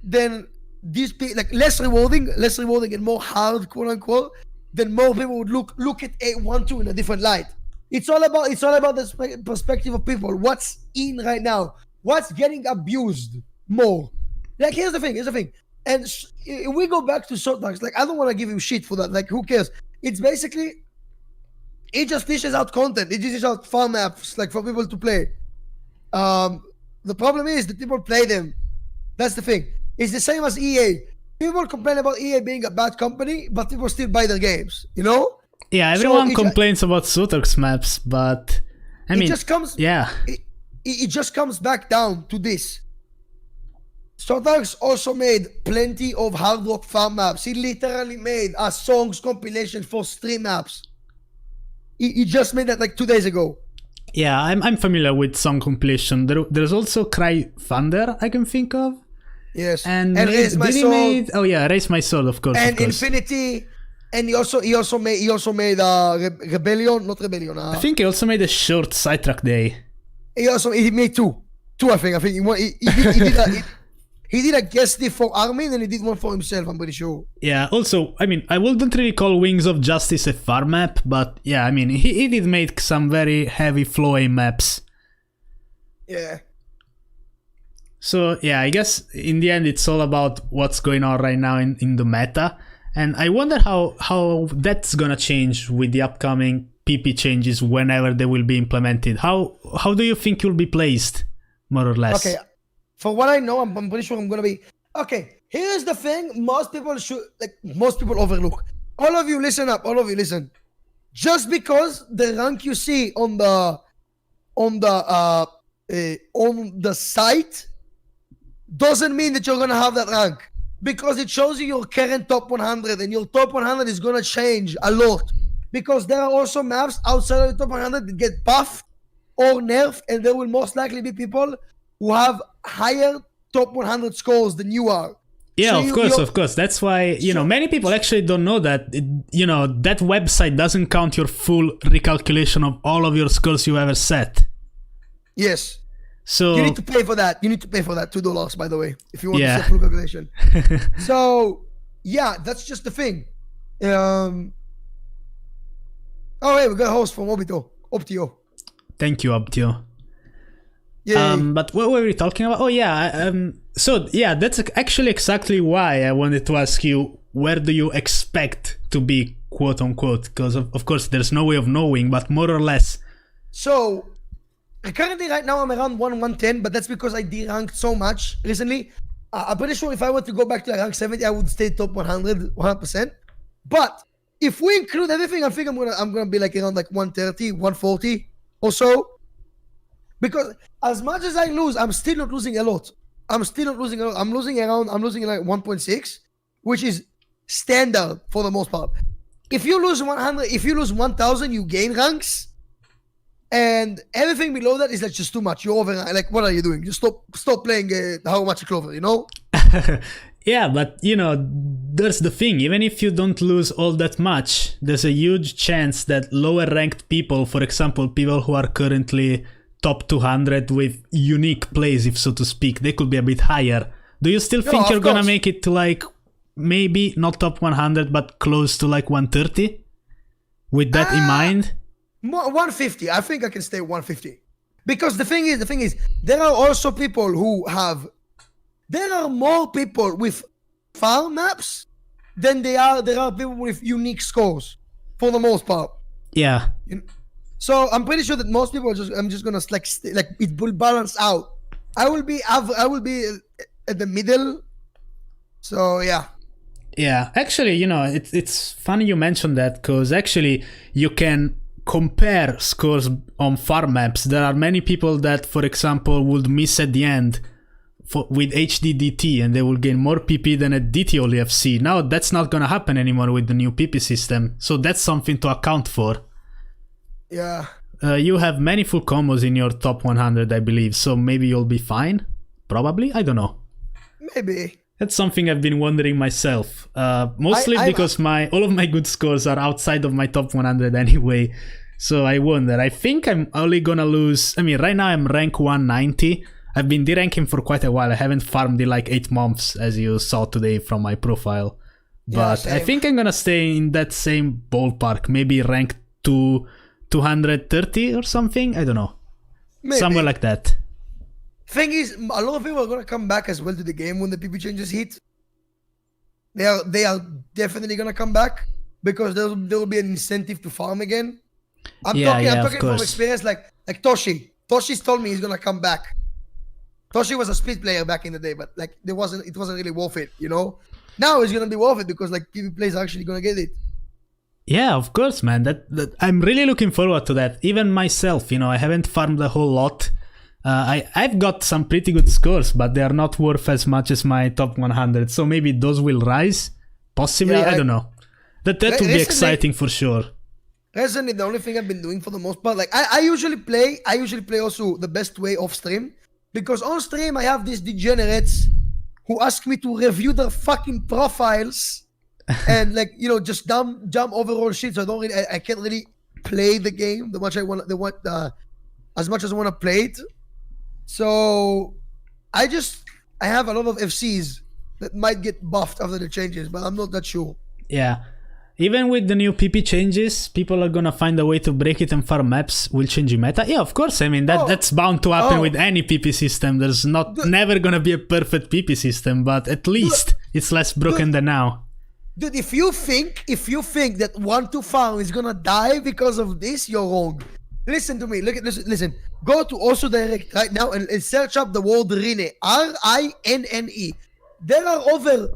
Speaker 2: than these less rewarding and more hard, quote unquote. Then more people would look at 1-2 in a different light. It's all about the perspective of people. What's in right now? What's getting abused more? Here's the thing. And if we go back to Sotarks, I don't want to give him shit for that. Who cares? It's basically, it just dishes out content. It dishes out farm maps, for people to play. The problem is that people play them. That's the thing. It's the same as EA. People complain about EA being a bad company, but people still buy their games,
Speaker 1: Yeah, everyone complains about Sotarks maps, but I mean,
Speaker 2: it just comes back down to this. Sotarks also made plenty of Hard Rock farm maps. He literally made a songs compilation for stream maps. He just made that 2 days ago.
Speaker 1: Yeah, I'm familiar with song compilation. There's also Cry Thunder I can think of.
Speaker 2: Yes,
Speaker 1: and
Speaker 2: Raise My Soul.
Speaker 1: Raise My Soul, of course.
Speaker 2: And Infinity. And he also made Rebellion, not Rebellion.
Speaker 1: I think he also made a short Sidetrack Day.
Speaker 2: He made two, I think. He did a guest lead for Armin, and he did one for himself, I'm pretty sure.
Speaker 1: Yeah, also, I mean, I wouldn't really call Wings of Justice a farm map, but yeah, I mean, he did make some very heavy flowing maps.
Speaker 2: Yeah.
Speaker 1: So yeah, I guess in the end it's all about what's going on right now in the meta. And I wonder how that's gonna change with the upcoming PP changes whenever they will be implemented. How do you think you'll be placed, more or less?
Speaker 2: Okay, for what I know, I'm pretty sure I'm gonna be... Okay, here's the thing most people overlook. All of you listen up, just because the rank you see on the site doesn't mean that you're gonna have that rank, because it shows you your current top 100, and your top 100 is gonna change a lot, because there are also maps outside of the top 100 that get buffed or nerfed, and there will most likely be people who have higher top 100 scores than you are.
Speaker 1: Yeah, so of course. That's why, many people actually don't know that, that website doesn't count your full recalculation of all of your scores you ever set.
Speaker 2: Yes.
Speaker 1: So
Speaker 2: you need to pay for that. You need to pay for that $2, by the way, if you want to set full calculation. So, yeah, that's just the thing. Oh, hey, we got a host from Optio.
Speaker 1: Thank you, Optio.
Speaker 2: Yeah.
Speaker 1: But what were we talking about? Oh, yeah. So, yeah, that's actually exactly why I wanted to ask you, where do you expect to be, quote unquote? Because, of course, there's no way of knowing, but more or less.
Speaker 2: So, currently, right now, I'm around 110, but that's because I deranked so much recently. I'm pretty sure if I were to go back to rank 70, I would stay top 100, 100%. But if we include everything, I think I'm gonna be like around like 130, 140 or so. Because as much as I lose, I'm still not losing a lot. I'm losing like 1.6, which is standard for the most part. If you lose 100, if you lose 1,000, you gain ranks. And everything below that is like just too much. You're over. Like, what are you doing? Just stop playing How Much Clover,
Speaker 1: Yeah, but there's the thing. Even if you don't lose all that much, there's a huge chance that lower ranked people, for example, people who are currently top 200 with unique plays, if so to speak, they could be a bit higher. Do you still think you're gonna make it to like maybe not top 100, but close to like 130? With that in mind?
Speaker 2: 150. I think I can stay 150. Because the thing is, there are also people who have. There are more people with farm maps than there are people with unique scores, for the most part.
Speaker 1: Yeah.
Speaker 2: So I'm pretty sure that most people I'm just gonna like it will balance out. I will be at the middle. So yeah.
Speaker 1: Yeah, actually, it's funny you mentioned that, because actually you can compare scores on farm maps. There are many people that, for example, would miss at the end with HDDT, and they will gain more PP than at DT only FC. Now that's not gonna happen anymore with the new PP system, so that's something to account for.
Speaker 2: Yeah.
Speaker 1: You have many full combos in your top 100, I believe, so maybe you'll be fine. Probably, I don't know.
Speaker 2: Maybe.
Speaker 1: That's something I've been wondering myself. Mostly because all of my good scores are outside of my top 100 anyway. So I wonder. I think I'm only gonna lose. I mean, right now I'm rank 190. I've been deranking for quite a while. I haven't farmed in like 8 months, as you saw today from my profile. But I think I'm gonna stay in that same ballpark. Maybe rank 230 or something. I don't know. Maybe. Somewhere like that.
Speaker 2: Thing is, a lot of people are gonna come back as well to the game when the PP changes hit. They are definitely gonna come back, because there will be an incentive to farm again. I'm talking from experience, like Toshi. Toshi's told me he's gonna come back. Toshi was a split player back in the day, but like it wasn't really worth it, Now it's gonna be worth it, because like PvP players are actually gonna get it.
Speaker 1: Yeah, of course, man. That I'm really looking forward to that. Even myself, I haven't farmed a whole lot. I've got some pretty good scores, but they are not worth as much as my top 100. So maybe those will rise, possibly. I don't know. That will be exciting for sure.
Speaker 2: Recently, the only thing I've been doing for the most part, like I usually play also the best way off stream, because on stream I have these degenerates who ask me to review their fucking profiles and like just dumb overall shit. So I can't really play the game as much as I want to play it. So I have a lot of FCs that might get buffed after the changes, but I'm not that sure.
Speaker 1: Yeah. Even with the new PP changes, people are gonna find a way to break it, and farm maps will change the meta. Yeah, of course. I mean, that's bound to happen with any PP system. There's never gonna be a perfect PP system, but at least it's less broken than now.
Speaker 2: Dude, if you think that 1-2 farm is gonna die because of this, you're wrong. Listen to me. Listen. Go to Also Direct right now and search up the word Rine. RINNE. There are over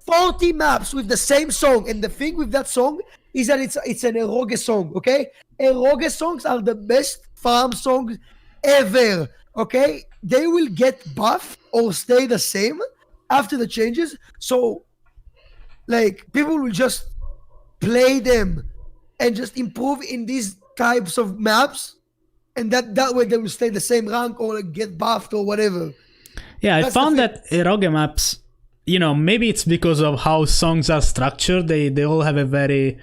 Speaker 2: 40 maps with the same song, and the thing with that song is that it's an eroge song, okay? Eroge songs are the best farm songs ever, okay? They will get buffed or stay the same after the changes. So, like, people will just play them and just improve in these types of maps, and that way they will stay the same rank or like, get buffed or whatever.
Speaker 1: Yeah, I found that eroge maps, maybe it's because of how songs are structured. They all have a very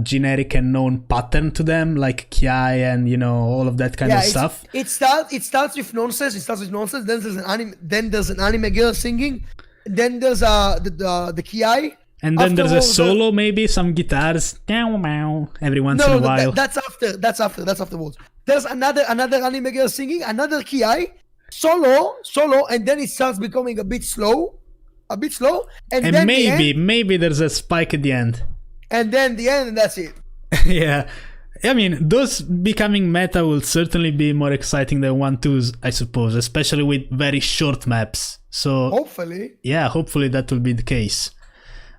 Speaker 1: generic and known pattern to them, like Kiai and all of that kind of stuff.
Speaker 2: It starts with nonsense. Then there's an anime girl singing. Then there's the Kiai.
Speaker 1: And then there's a solo, maybe some guitars, every once in a while.
Speaker 2: That's afterwards. There's another anime girl singing, another Kiai, solo, and then it starts becoming a bit slow, and then
Speaker 1: maybe there's a spike at the end.
Speaker 2: And then the end, and that's it.
Speaker 1: Yeah. I mean, those becoming meta will certainly be more exciting than 1-2s, I suppose, especially with very short maps. So
Speaker 2: hopefully
Speaker 1: that will be the case.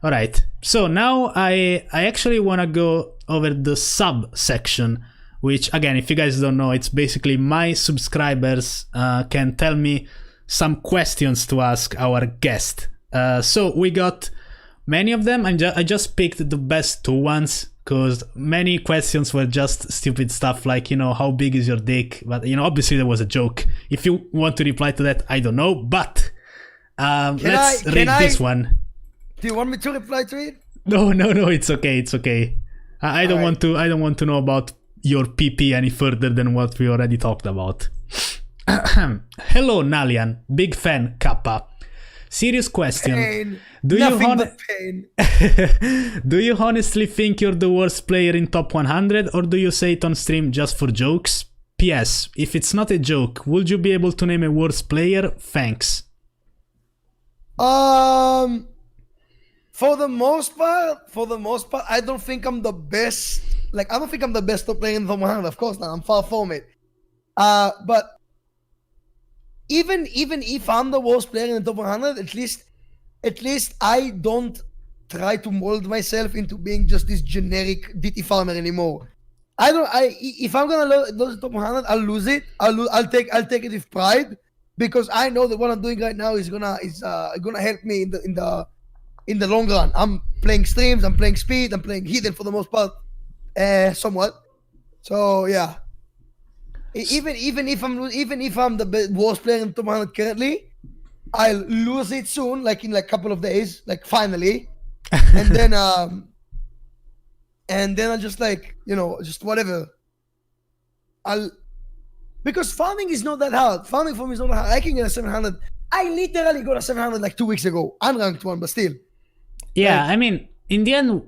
Speaker 1: All right. So now I actually want to go over the sub section, which, again, if you guys don't know, it's basically my subscribers can tell me some questions to ask our guest. So we got many of them. I just picked the best 2 ones because many questions were just stupid stuff like, how big is your dick? But, obviously there was a joke. If you want to reply to that, I don't know. But let's read this one.
Speaker 2: Do you want me to reply to it?
Speaker 1: No, it's okay. I don't want to know about your PP any further than what we already talked about. Hello, Nalian. Big fan, Kappa. Serious question.
Speaker 2: Pain.
Speaker 1: Do
Speaker 2: pain.
Speaker 1: you honestly think you're the worst player in top 100, or do you say it on stream just for jokes? P.S. If it's not a joke, would you be able to name a worst player? Thanks.
Speaker 2: For the most part, I don't think I'm the best. Like, I don't think I'm the best top player in the 100. Of course not. I'm far from it. But even if I'm the worst player in the top 100, at least I don't try to mold myself into being just this generic DT farmer anymore. If I'm gonna lose the top 100, I'll lose it. I'll take it with pride, because I know that what I'm doing right now is gonna help me in the long run. I'm playing streams, I'm playing speed, I'm playing hidden for the most part, somewhat. So yeah, even if I'm the worst player in top 100 currently, I'll lose it soon, like in like a couple of days, like finally, and then I'll just just whatever. Because farming is not that hard. Farming for me is not that hard. I can get a 700. I literally got a 700 like 2 weeks ago. Unranked one, but still.
Speaker 1: Yeah, I mean, in the end,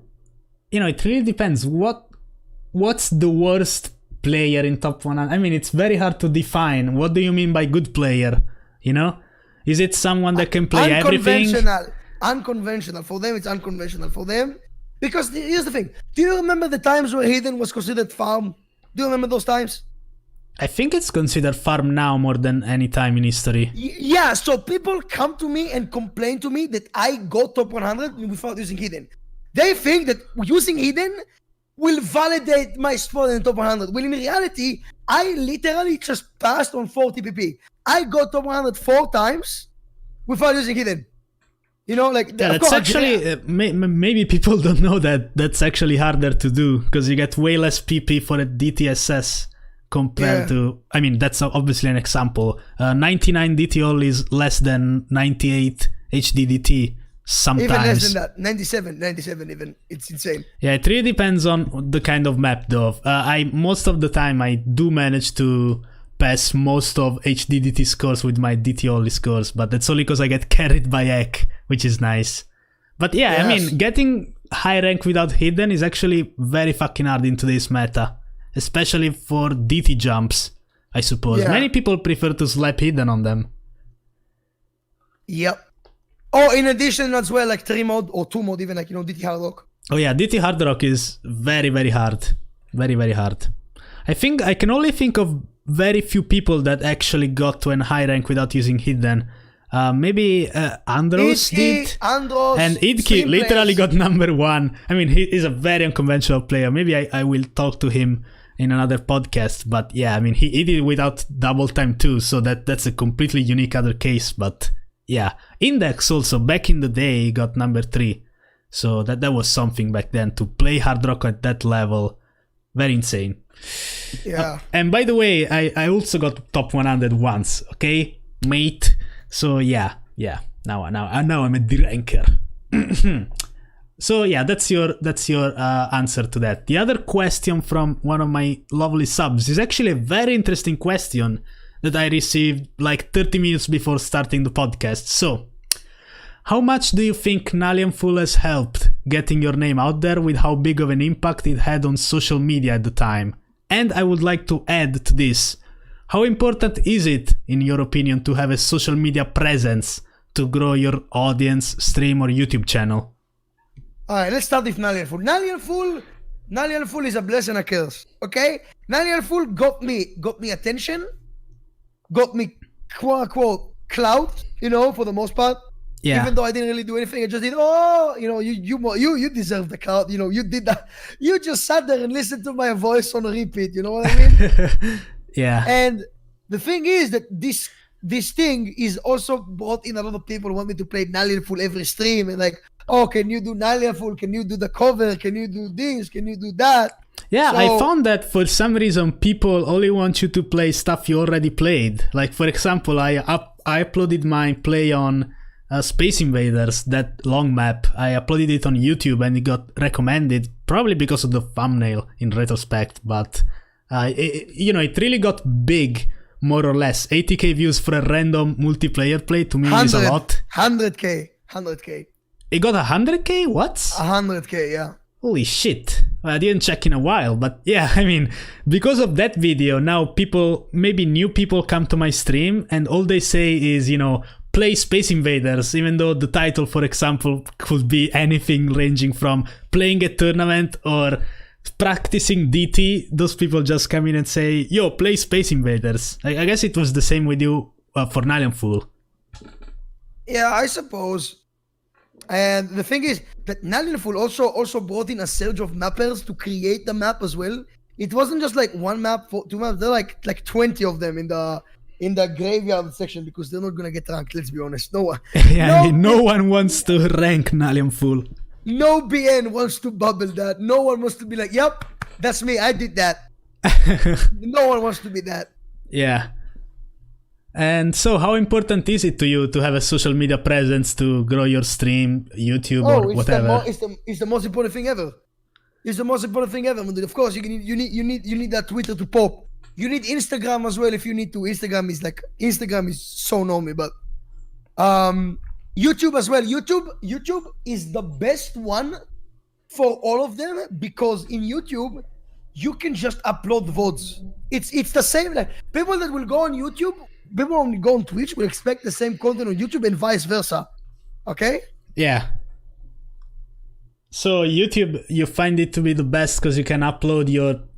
Speaker 1: it really depends. What's the worst player in top 100? I mean, it's very hard to define. What do you mean by good player? Is it someone that can play everything?
Speaker 2: Unconventional. For them, it's unconventional. For them, because here's the thing. Do you remember the times where hidden was considered farm? Do you remember those times?
Speaker 1: I think it's considered farm now more than any time in history.
Speaker 2: Yeah, so people come to me and complain to me that I go top 100 without using hidden. They think that using hidden will validate my spot in the top 100. When in reality, I literally just passed on 40 PP. I got top 100 4 times without using hidden.
Speaker 1: That's actually maybe people don't know that that's actually harder to do, because you get way less PP for a DTSS compared to, I mean, that's obviously an example. 99 DTOL is less than 98 HDDT sometimes.
Speaker 2: Even less than that. 97 even. It's insane.
Speaker 1: Yeah, it really depends on the kind of map though. Most of the time I do manage to pass most of HDDT scores with my DTOL scores, but that's only because I get carried by Ek, which is nice. But yeah, yes. I mean, getting high rank without hidden is actually very fucking hard in today's meta. Especially for DT jumps, I suppose. Yeah. Many people prefer to slap hidden on them.
Speaker 2: Yep. Oh, in addition as well, like 3 mode or 2 mode, even like, DT Hard Rock.
Speaker 1: Oh yeah, DT Hard Rock is very, very hard. Very, very hard. I think I can only think of very few people that actually got to a high rank without using hidden. Maybe Andros did.
Speaker 2: Andros,
Speaker 1: And Idki literally got number 1. I mean, he is a very unconventional player. Maybe I will talk to him in another podcast. But yeah, I mean, he did it without double time too. So that's a completely unique other case. But yeah, Index also back in the day got number 3. So that was something back then to play hard rock at that level. Very insane.
Speaker 2: Yeah.
Speaker 1: And by the way, I also got top 100 once. Okay, mate. So yeah. Now I'm a D-ranker. So yeah, that's your answer to that. The other question from one of my lovely subs is actually a very interesting question that I received like 30 minutes before starting the podcast. So, how much do you think Nalian Fool has helped getting your name out there with how big of an impact it had on social media at the time? And I would like to add to this, how important is it, in your opinion, to have a social media presence to grow your audience, stream, or YouTube channel?
Speaker 2: Alright, let's start with Nalian Fool. Nalian Fool is a blessing and a curse. Okay? Nalian Fool got me attention, got me quote unquote clout, for the most part.
Speaker 1: Yeah.
Speaker 2: Even though I didn't really do anything, I just did, you deserve the clout, you did that. You just sat there and listened to my voice on repeat, you know what I mean?
Speaker 1: Yeah.
Speaker 2: And the thing is that this thing is also brought in a lot of people who want me to play Nalian Fool every stream and like, oh, can you do Nalian Fool? Can you do the cover? Can you do this? Can you do that?
Speaker 1: Yeah, I found that for some reason people only want you to play stuff you already played. Like for example, I uploaded my play on Space Invaders, that long map. I uploaded it on YouTube and it got recommended, probably because of the thumbnail in retrospect, but it really got big, more or less. 80k views for a random multiplayer play to me is a lot.
Speaker 2: 100k.
Speaker 1: It got 100k? What?
Speaker 2: 100k, yeah.
Speaker 1: Holy shit. I didn't check in a while, but yeah, I mean, because of that video, now maybe new people come to my stream and all they say is, play Space Invaders, even though the title, for example, could be anything ranging from playing a tournament or practicing DT. Those people just come in and say, yo, play Space Invaders. I guess it was the same with you for Nalian Fool.
Speaker 2: Yeah, I suppose. And the thing is that Nalian Fool also brought in a surge of mappers to create the map as well. It wasn't just like one map, two maps. There are like 20 of them in the graveyard section because they're not gonna get ranked. Let's be honest. No one.
Speaker 1: Yeah, no one wants to rank Nalian Fool.
Speaker 2: No BN wants to bubble that. No one wants to be like, yep, that's me. I did that. No one wants to be that.
Speaker 1: Yeah. And so how important is it to you to have a social media presence to grow your stream, YouTube, or whatever?
Speaker 2: It's the most important thing ever. It's the most important thing ever. Of course, you need that Twitter to pop. You need Instagram as well if you need to. Instagram is so normy, but YouTube as well. YouTube is the best one for all of them because in YouTube you can just upload VODs. It's the same. Like people that will go on YouTube, people only go on Twitch will expect the same content on YouTube and vice versa. Okay?
Speaker 1: Yeah. So YouTube, you find it to be the best because you can upload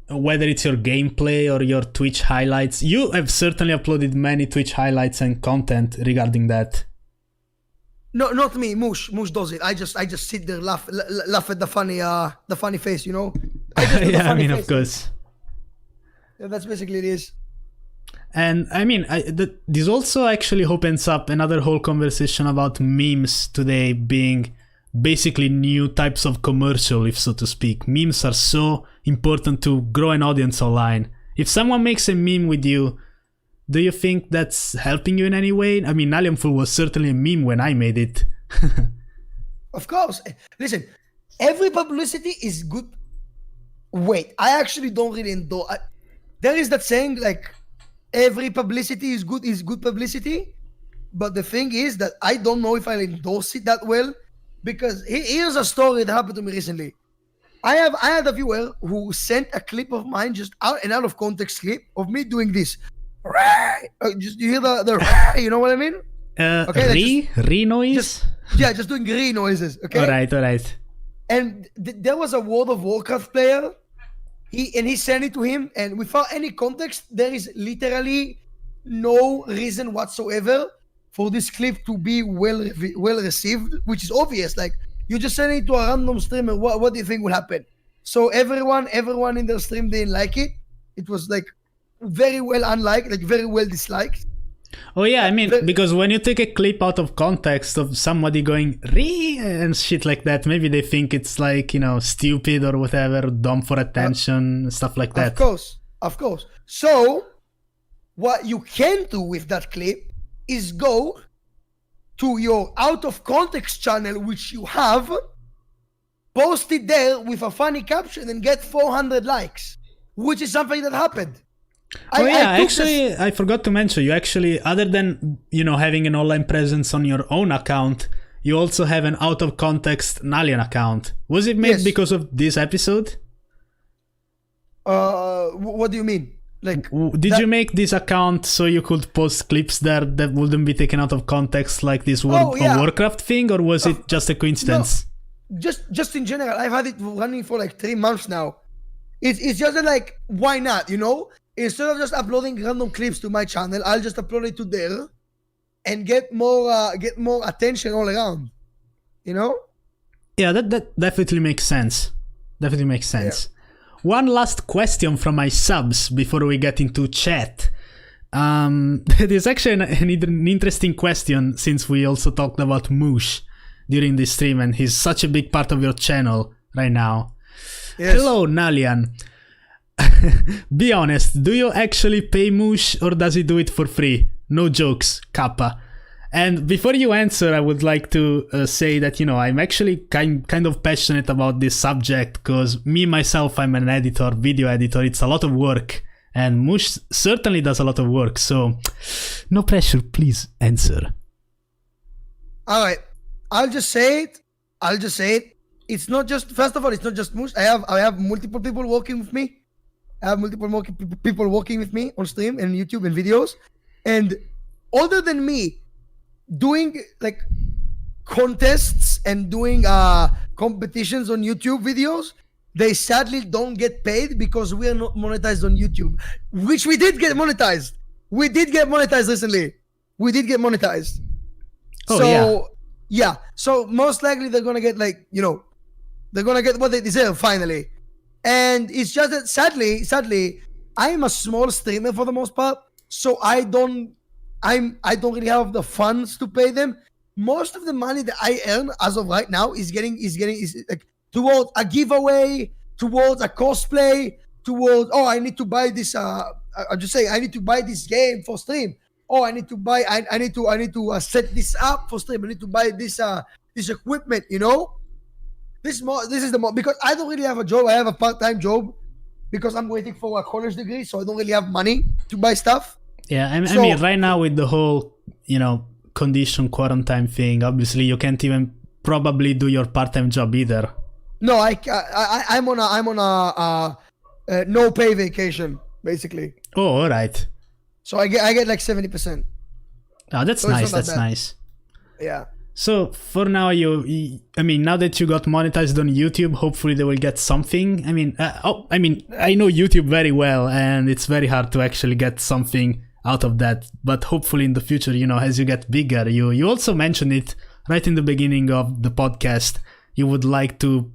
Speaker 1: whether it's your gameplay or your Twitch highlights. You have certainly uploaded many Twitch highlights and content regarding that.
Speaker 2: No, not me. Moosh does it. I just sit there, laugh at the funny face,
Speaker 1: Yeah, I mean, of course.
Speaker 2: Yeah, that's basically it is.
Speaker 1: And I mean, this also actually opens up another whole conversation about memes today being basically new types of commercial, if so to speak. Memes are so important to grow an audience online. If someone makes a meme with you, do you think that's helping you in any way? I mean, Nalian Fool was certainly a meme when I made it.
Speaker 2: Of course. Listen, every publicity is good. Wait, I actually don't really endorse. There is that saying like, every publicity is good publicity. But the thing is that I don't know if I endorse it that well. Because here's a story that happened to me recently. I had a viewer who sent a clip of mine, just out of context clip of me doing this. Just you hear the you know what I mean?
Speaker 1: Okay, re noise?
Speaker 2: Just doing re noises. Okay.
Speaker 1: All right.
Speaker 2: And there was a World of Warcraft player. He sent it to him, and without any context, there is literally no reason whatsoever for this clip to be well received, which is obvious. Like, you just send it to a random streamer. What do you think will happen? So everyone in the stream didn't like it. It was like very well unliked, like very well disliked.
Speaker 1: Oh yeah, I mean, because when you take a clip out of context of somebody going "Ree" and shit like that, maybe they think it's like, stupid or whatever, dumb for attention, stuff like that.
Speaker 2: Of course. So what you can do with that clip is go to your out of context channel, which you have, post it there with a funny caption and get 400 likes, which is something that happened.
Speaker 1: I forgot to mention, you actually, other than, having an online presence on your own account, you also have an out of context Nalian account. Was it made because of this episode?
Speaker 2: What do you mean? Like,
Speaker 1: did you make this account so you could post clips there that wouldn't be taken out of context, like this World of Warcraft thing, or was it just a coincidence?
Speaker 2: No, just in general, I've had it running for like 3 months now. It's just like, why not? Instead of just uploading random clips to my channel, I'll just upload it to there and get more attention all around.
Speaker 1: Yeah, that definitely makes sense. Yeah. One last question from my subs before we get into chat. There's actually an interesting question, since we also talked about Moosh during this stream, and he's such a big part of your channel right now. Yes. Hello, Nalian. Be honest, do you actually pay Moosh, or does he do it for free? No jokes, Kappa. And before you answer, I would like to say that, I'm actually kind of passionate about this subject, because myself, I'm an editor, video editor. It's a lot of work, and Moosh certainly does a lot of work. So no pressure, please answer.
Speaker 2: All right, I'll just say it. It's not just, first of all, it's not just Moosh. I have multiple people working with me. I have multiple people working with me on stream and YouTube and videos. And other than me doing like contests and doing competitions on YouTube videos, they sadly don't get paid because we are not monetized on YouTube, which we did get monetized. We did get monetized recently. Yeah. So most likely they're going to get they're going to get what they deserve finally. And it's just that sadly, I am a small streamer for the most part, so I don't really have the funds to pay them. Most of the money that I earn as of right now is like towards a giveaway, towards a cosplay, towards I need to buy this. I'm just saying, I need to buy this game for stream. I need to set this up for stream. I need to buy this equipment. This is the more, because I don't really have a job. I have a part-time job because I'm waiting for a college degree, so I don't really have money to buy stuff.
Speaker 1: Yeah, I mean, right now with the whole, condition quarantine thing, obviously you can't even probably do your part-time job either.
Speaker 2: No, I'm on a no pay vacation basically.
Speaker 1: Oh, all right.
Speaker 2: So I get like 70%.
Speaker 1: Oh, that's nice. That's nice.
Speaker 2: Yeah.
Speaker 1: So for now, now that you got monetized on YouTube, hopefully they will get something. I know YouTube very well, and it's very hard to actually get something out of that. But hopefully in the future, as you get bigger, you also mentioned it right in the beginning of the podcast. You would like to,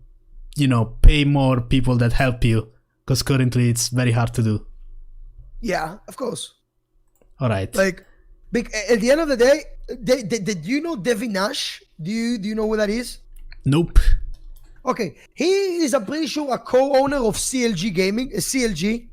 Speaker 1: pay more people that help you, because currently it's very hard to do.
Speaker 2: Yeah, of course.
Speaker 1: All right.
Speaker 2: Like, at the end of the day, did you know Devi Nash? Do you know who that is?
Speaker 1: Nope.
Speaker 2: Okay, he is, I'm pretty sure, a co-owner of CLG Gaming. CLG.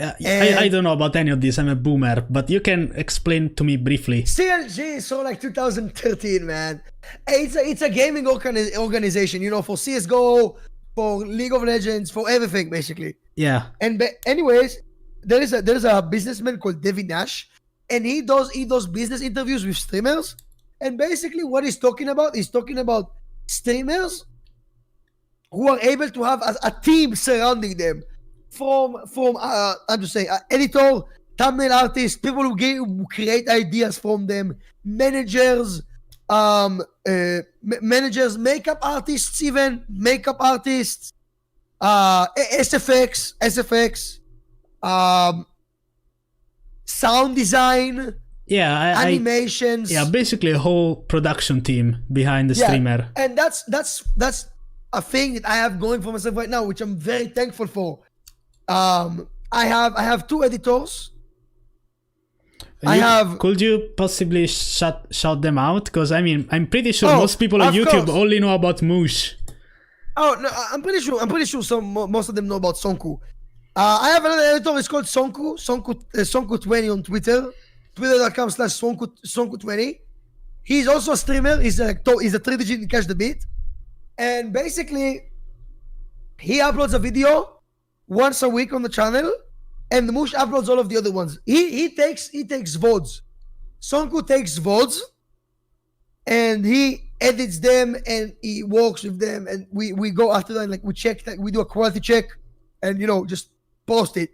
Speaker 1: I don't know about any of this. I'm a boomer, but you can explain to me briefly.
Speaker 2: CLG is so like 2013, man. It's a gaming organization, for CS:GO, for League of Legends, for everything basically.
Speaker 1: Yeah.
Speaker 2: And anyways, there is a businessman called Devi Nash, and he does business interviews with streamers. And basically, what he's talking about streamers who are able to have a team surrounding them. From I'm just saying, editor, thumbnail artists, people who create ideas from them, managers, makeup artists, SFX, sound design. animations.
Speaker 1: Basically a whole production team behind the streamer.
Speaker 2: And that's a thing that I have going for myself right now, which I'm very thankful for. I have 2 editors.
Speaker 1: Could you possibly shout them out? Because I mean, I'm pretty sure most people on YouTube only know about Moosh.
Speaker 2: Oh no, I'm pretty sure most of them know about Sonku. I have another editor. It's called Sonku20 on Twitter. Twitter.com/Sonku20. He's also a streamer. He's a 3-digit in Catch the Beat, and basically, he uploads a video once a week on the channel. And the Moosh uploads all of the other ones. He takes VODs. Sonku takes VODs, and he edits them, and he works with them, and we go after that, like we check that, we do a quality check, and just post it.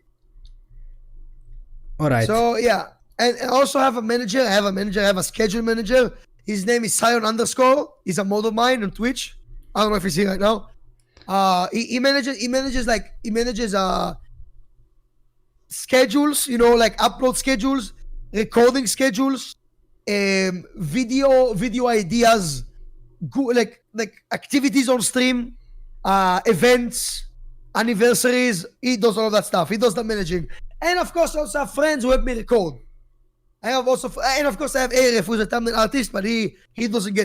Speaker 1: All right.
Speaker 2: So yeah, and I also have a manager. I have a schedule manager. His name is Sion_. He's a mod of mine on Twitch. I don't know if he's here right now. He manages schedules, like upload schedules, recording schedules, video ideas, like activities on stream, events, anniversaries. He does all of that stuff. He does the managing, and of course, I also have friends who help me record. And of course, I have Aref, who's a thumbnail artist, but he doesn't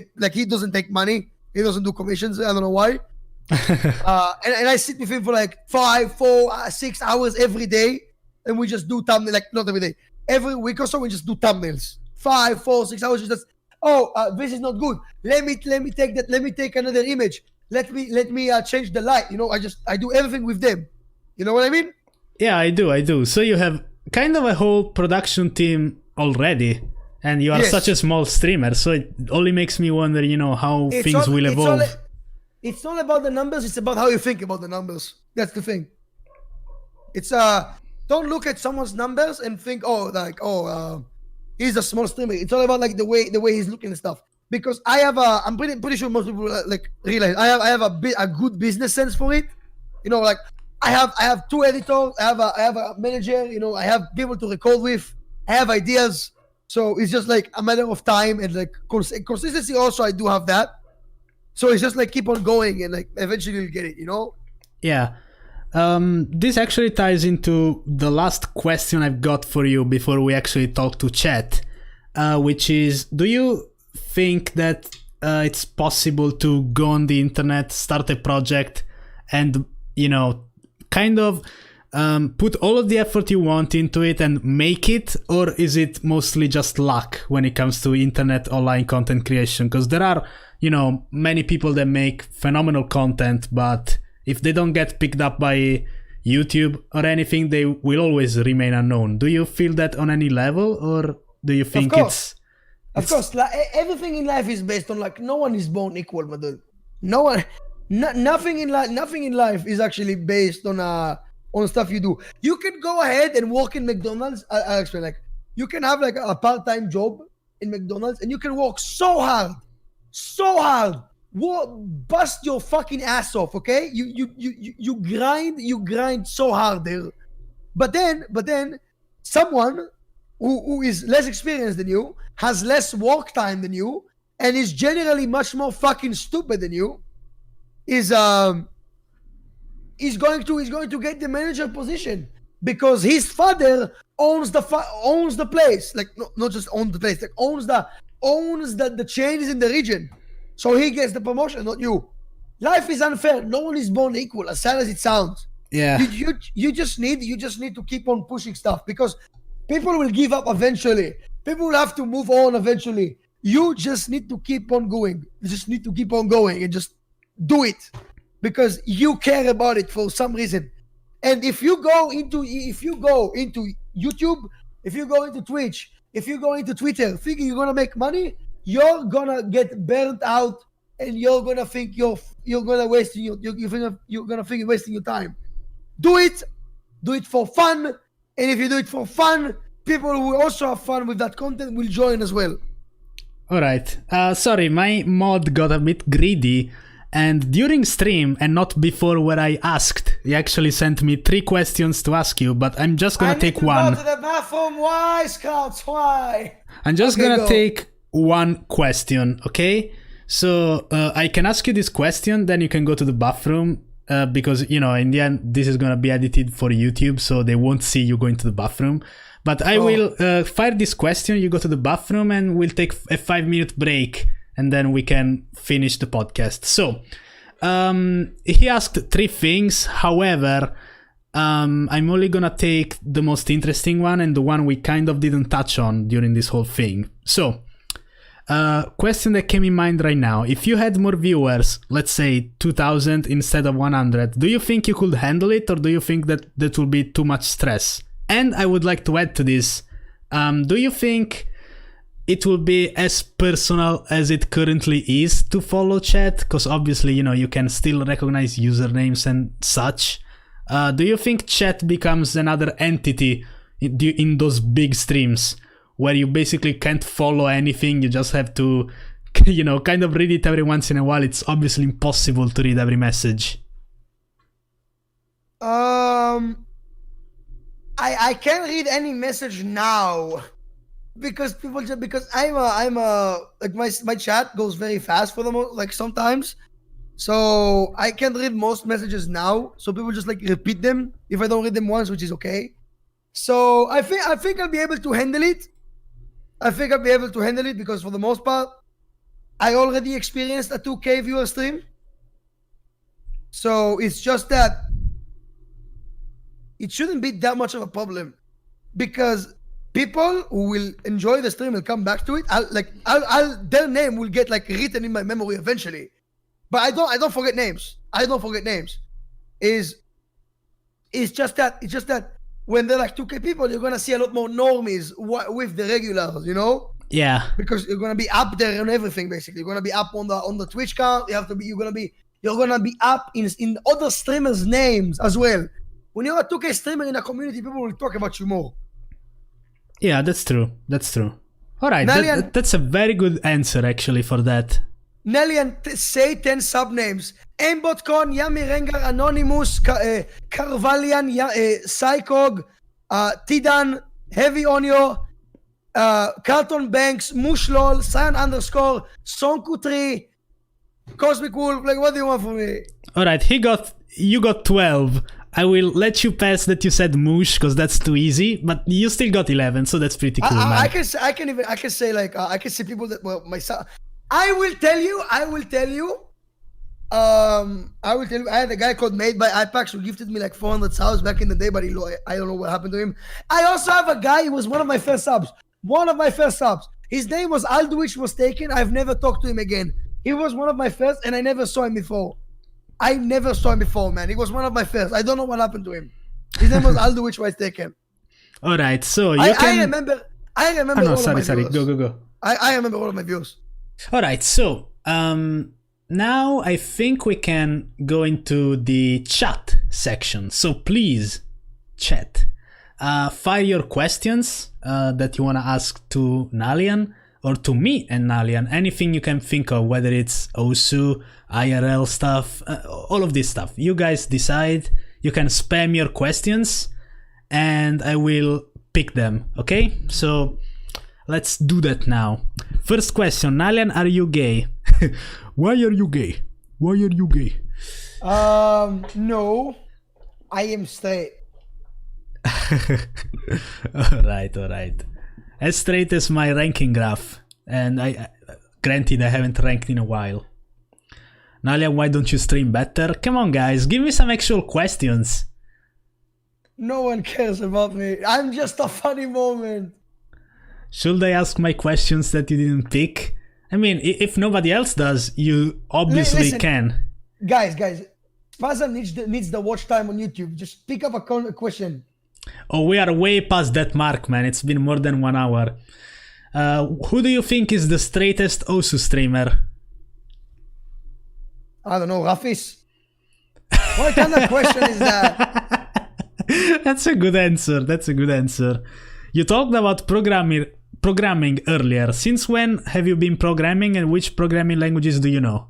Speaker 2: take money. He doesn't do commissions. I don't know why. And I sit with him for like 5, 4, 6 hours every day. And we just do thumbnails, like not every day. Every week or so, we just do thumbnails. 5, 4, 6 hours. Just this is not good. Let me take that. Let me take another image. Let me change the light. I do everything with them. You know what I mean?
Speaker 1: Yeah, I do. So you have kind of a whole production team already, and you are such a small streamer. So it only makes me wonder, how things will evolve.
Speaker 2: It's not about the numbers. It's about how you think about the numbers. That's the thing. It's Don't look at someone's numbers and think, he's a small streamer. It's all about like the way he's looking and stuff. Because I'm pretty sure most people realize I have a good business sense for it. I have 2 editors. I have a manager. I have people to record with. I have ideas. So it's just like a matter of time and like consistency. Also, I do have that. So it's just like keep on going and like eventually you'll get it.
Speaker 1: Yeah. This actually ties into the last question I've got for you before we actually talk to chat, which is, do you think that it's possible to go on the internet, start a project, and, kind of put all of the effort you want into it and make it? Or is it mostly just luck when it comes to internet online content creation? Because there are, many people that make phenomenal content, but if they don't get picked up by YouTube or anything, they will always remain unknown. Do you feel that on any level, or do you think it's...
Speaker 2: Of course, everything in life is based on no one is born equal, my dude. Nothing in life is actually based on stuff you do. You can go ahead and work in McDonald's. I'll explain. You can have a part-time job in McDonald's, and you can work so hard, bust your fucking ass off, okay? You grind so hard there. But then someone who is less experienced than you, has less work time than you, and is generally much more fucking stupid than you, is going to get the manager position because his father owns the place, not just owns the place, owns the chains in the region. So he gets the promotion, not you. Life is unfair. No one is born equal, as sad as it sounds.
Speaker 1: Yeah.
Speaker 2: You just need to keep on pushing stuff because people will give up eventually. People will have to move on eventually. You just need to keep on going. You just need to keep on going and just do it because you care about it for some reason. And if you go into YouTube, if you go into Twitch, if you go into Twitter, thinking you're gonna make money, you're gonna get burnt out, and you're gonna think you're gonna waste you're gonna think you're wasting your time. Do it for fun, and if you do it for fun, people who also have fun with that content will join as well.
Speaker 1: All right. Sorry, my mod got a bit greedy And during stream, and not before where I asked, he actually sent me 3 questions to ask you, but I'm just gonna take one.
Speaker 2: Go to the bathroom. Why, Scouts? Why?
Speaker 1: I'm just gonna take one question, okay? So I can ask you this question, then you can go to the bathroom, because, you know, in the end, this is gonna be edited for YouTube, so they won't see you going to the bathroom. But I will fire this question, you go to the bathroom, and we'll take a 5-minute break, and then we can finish the podcast. So, he asked 3 things. However, I'm only gonna take the most interesting one and the one we kind of didn't touch on during this whole thing. So, question that came in mind right now. If you had more viewers, let's say 2,000 instead of 100, do you think you could handle it, or do you think that that will be too much stress? And I would like to add to this, do you think it will be as personal as it currently is to follow chat? Because obviously, you know, you can still recognize usernames and such. Do you think chat becomes another entity in those big streams where you basically can't follow anything? You just have to, you know, kind of read it every once in a while. It's obviously impossible to read every message.
Speaker 2: I can't read any message now. Because I'm like my chat goes very fast for the like sometimes, so I can read most messages now. So people just like repeat them if I don't read them once, which is okay. So I think I'll be able to handle it. Because for the most part, I already experienced a 2K viewer stream. So it's just that it shouldn't be that much of a problem, because people who will enjoy the stream will come back to it. Their name will get like written in my memory eventually. But I don't forget names. It's just that when they're like 2K people, you're gonna see a lot more normies with the regulars, you know?
Speaker 1: Yeah.
Speaker 2: Because you're gonna be up there and everything. Basically, you're gonna be up on the Twitch count. You're gonna be up in other streamers' names as well. When you're a 2K streamer in a community, people will talk about you more.
Speaker 1: Yeah, that's true. All right, that's a very good answer actually for that.
Speaker 2: Nalian, say 10 subnames. AimBotCon, Yami Rengar, Anonymous, Carvalian, Psychog, Tidan, Heavy Onyo, Carlton Banks, Mushlol, Cyan _ Sonku3, Cosmic Wolf. Like, what do you want from me?
Speaker 1: All right, you got 12. I will let you pass that you said Moosh because that's too easy, but you still got 11, so that's pretty cool, man.
Speaker 2: I can say people that, well, myself. I will tell you. I had a guy called Made by Ipax who gifted me like 400 subs back in the day, but I don't know what happened to him. I also have a guy who was one of my first subs. His name was Aldwich, was taken. I've never talked to him again. He was one of my first, and I never saw him before. Man. He was one of my first. I don't know what happened to him. His name was Aldwich, was taken.
Speaker 1: All right, so
Speaker 2: I remember. All of my
Speaker 1: sorry.
Speaker 2: views.
Speaker 1: Go.
Speaker 2: I remember all of my views.
Speaker 1: All right, so now I think we can go into the chat section. So please, chat, fire your questions that you want to ask to Nalian or to me and Nalian. Anything you can think of, whether it's OSU, IRL stuff, all of this stuff. You guys decide. You can spam your questions and I will pick them, okay? So let's do that now. First question, Nalian, are you gay? Why are you gay?
Speaker 2: No, I am straight.
Speaker 1: All right. As straight as my ranking graph. And granted, I haven't ranked in a while. Nalian, why don't you stream better? Come on, guys, give me some actual questions.
Speaker 2: No one cares about me. I'm just a funny moment.
Speaker 1: Should I ask my questions that you didn't pick? I mean, if nobody else does, you obviously can.
Speaker 2: Guys, Faza needs the watch time on YouTube. Just pick up a question.
Speaker 1: Oh, we are way past that mark, man. It's been more than 1 hour. Who do you think is the straightest OSU streamer?
Speaker 2: I don't know, Rafis. What kind of question is that?
Speaker 1: That's a good answer. You talked about programming earlier. Since when have you been programming and which programming languages do you know?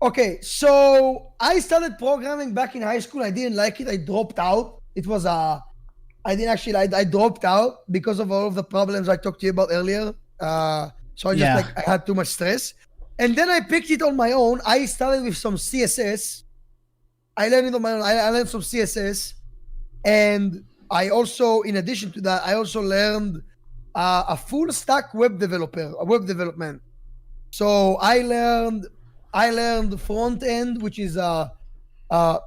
Speaker 2: Okay, so I started programming back in high school. I didn't like it. I dropped out. It was I didn't actually. I dropped out because of all of the problems I talked to you about earlier. So I just I had too much stress, and then I picked it on my own. I started with some CSS. I learned it on my own. I learned some CSS, and I also, in addition to that, I also learned a full stack web development. So I learned front end, which is HTML,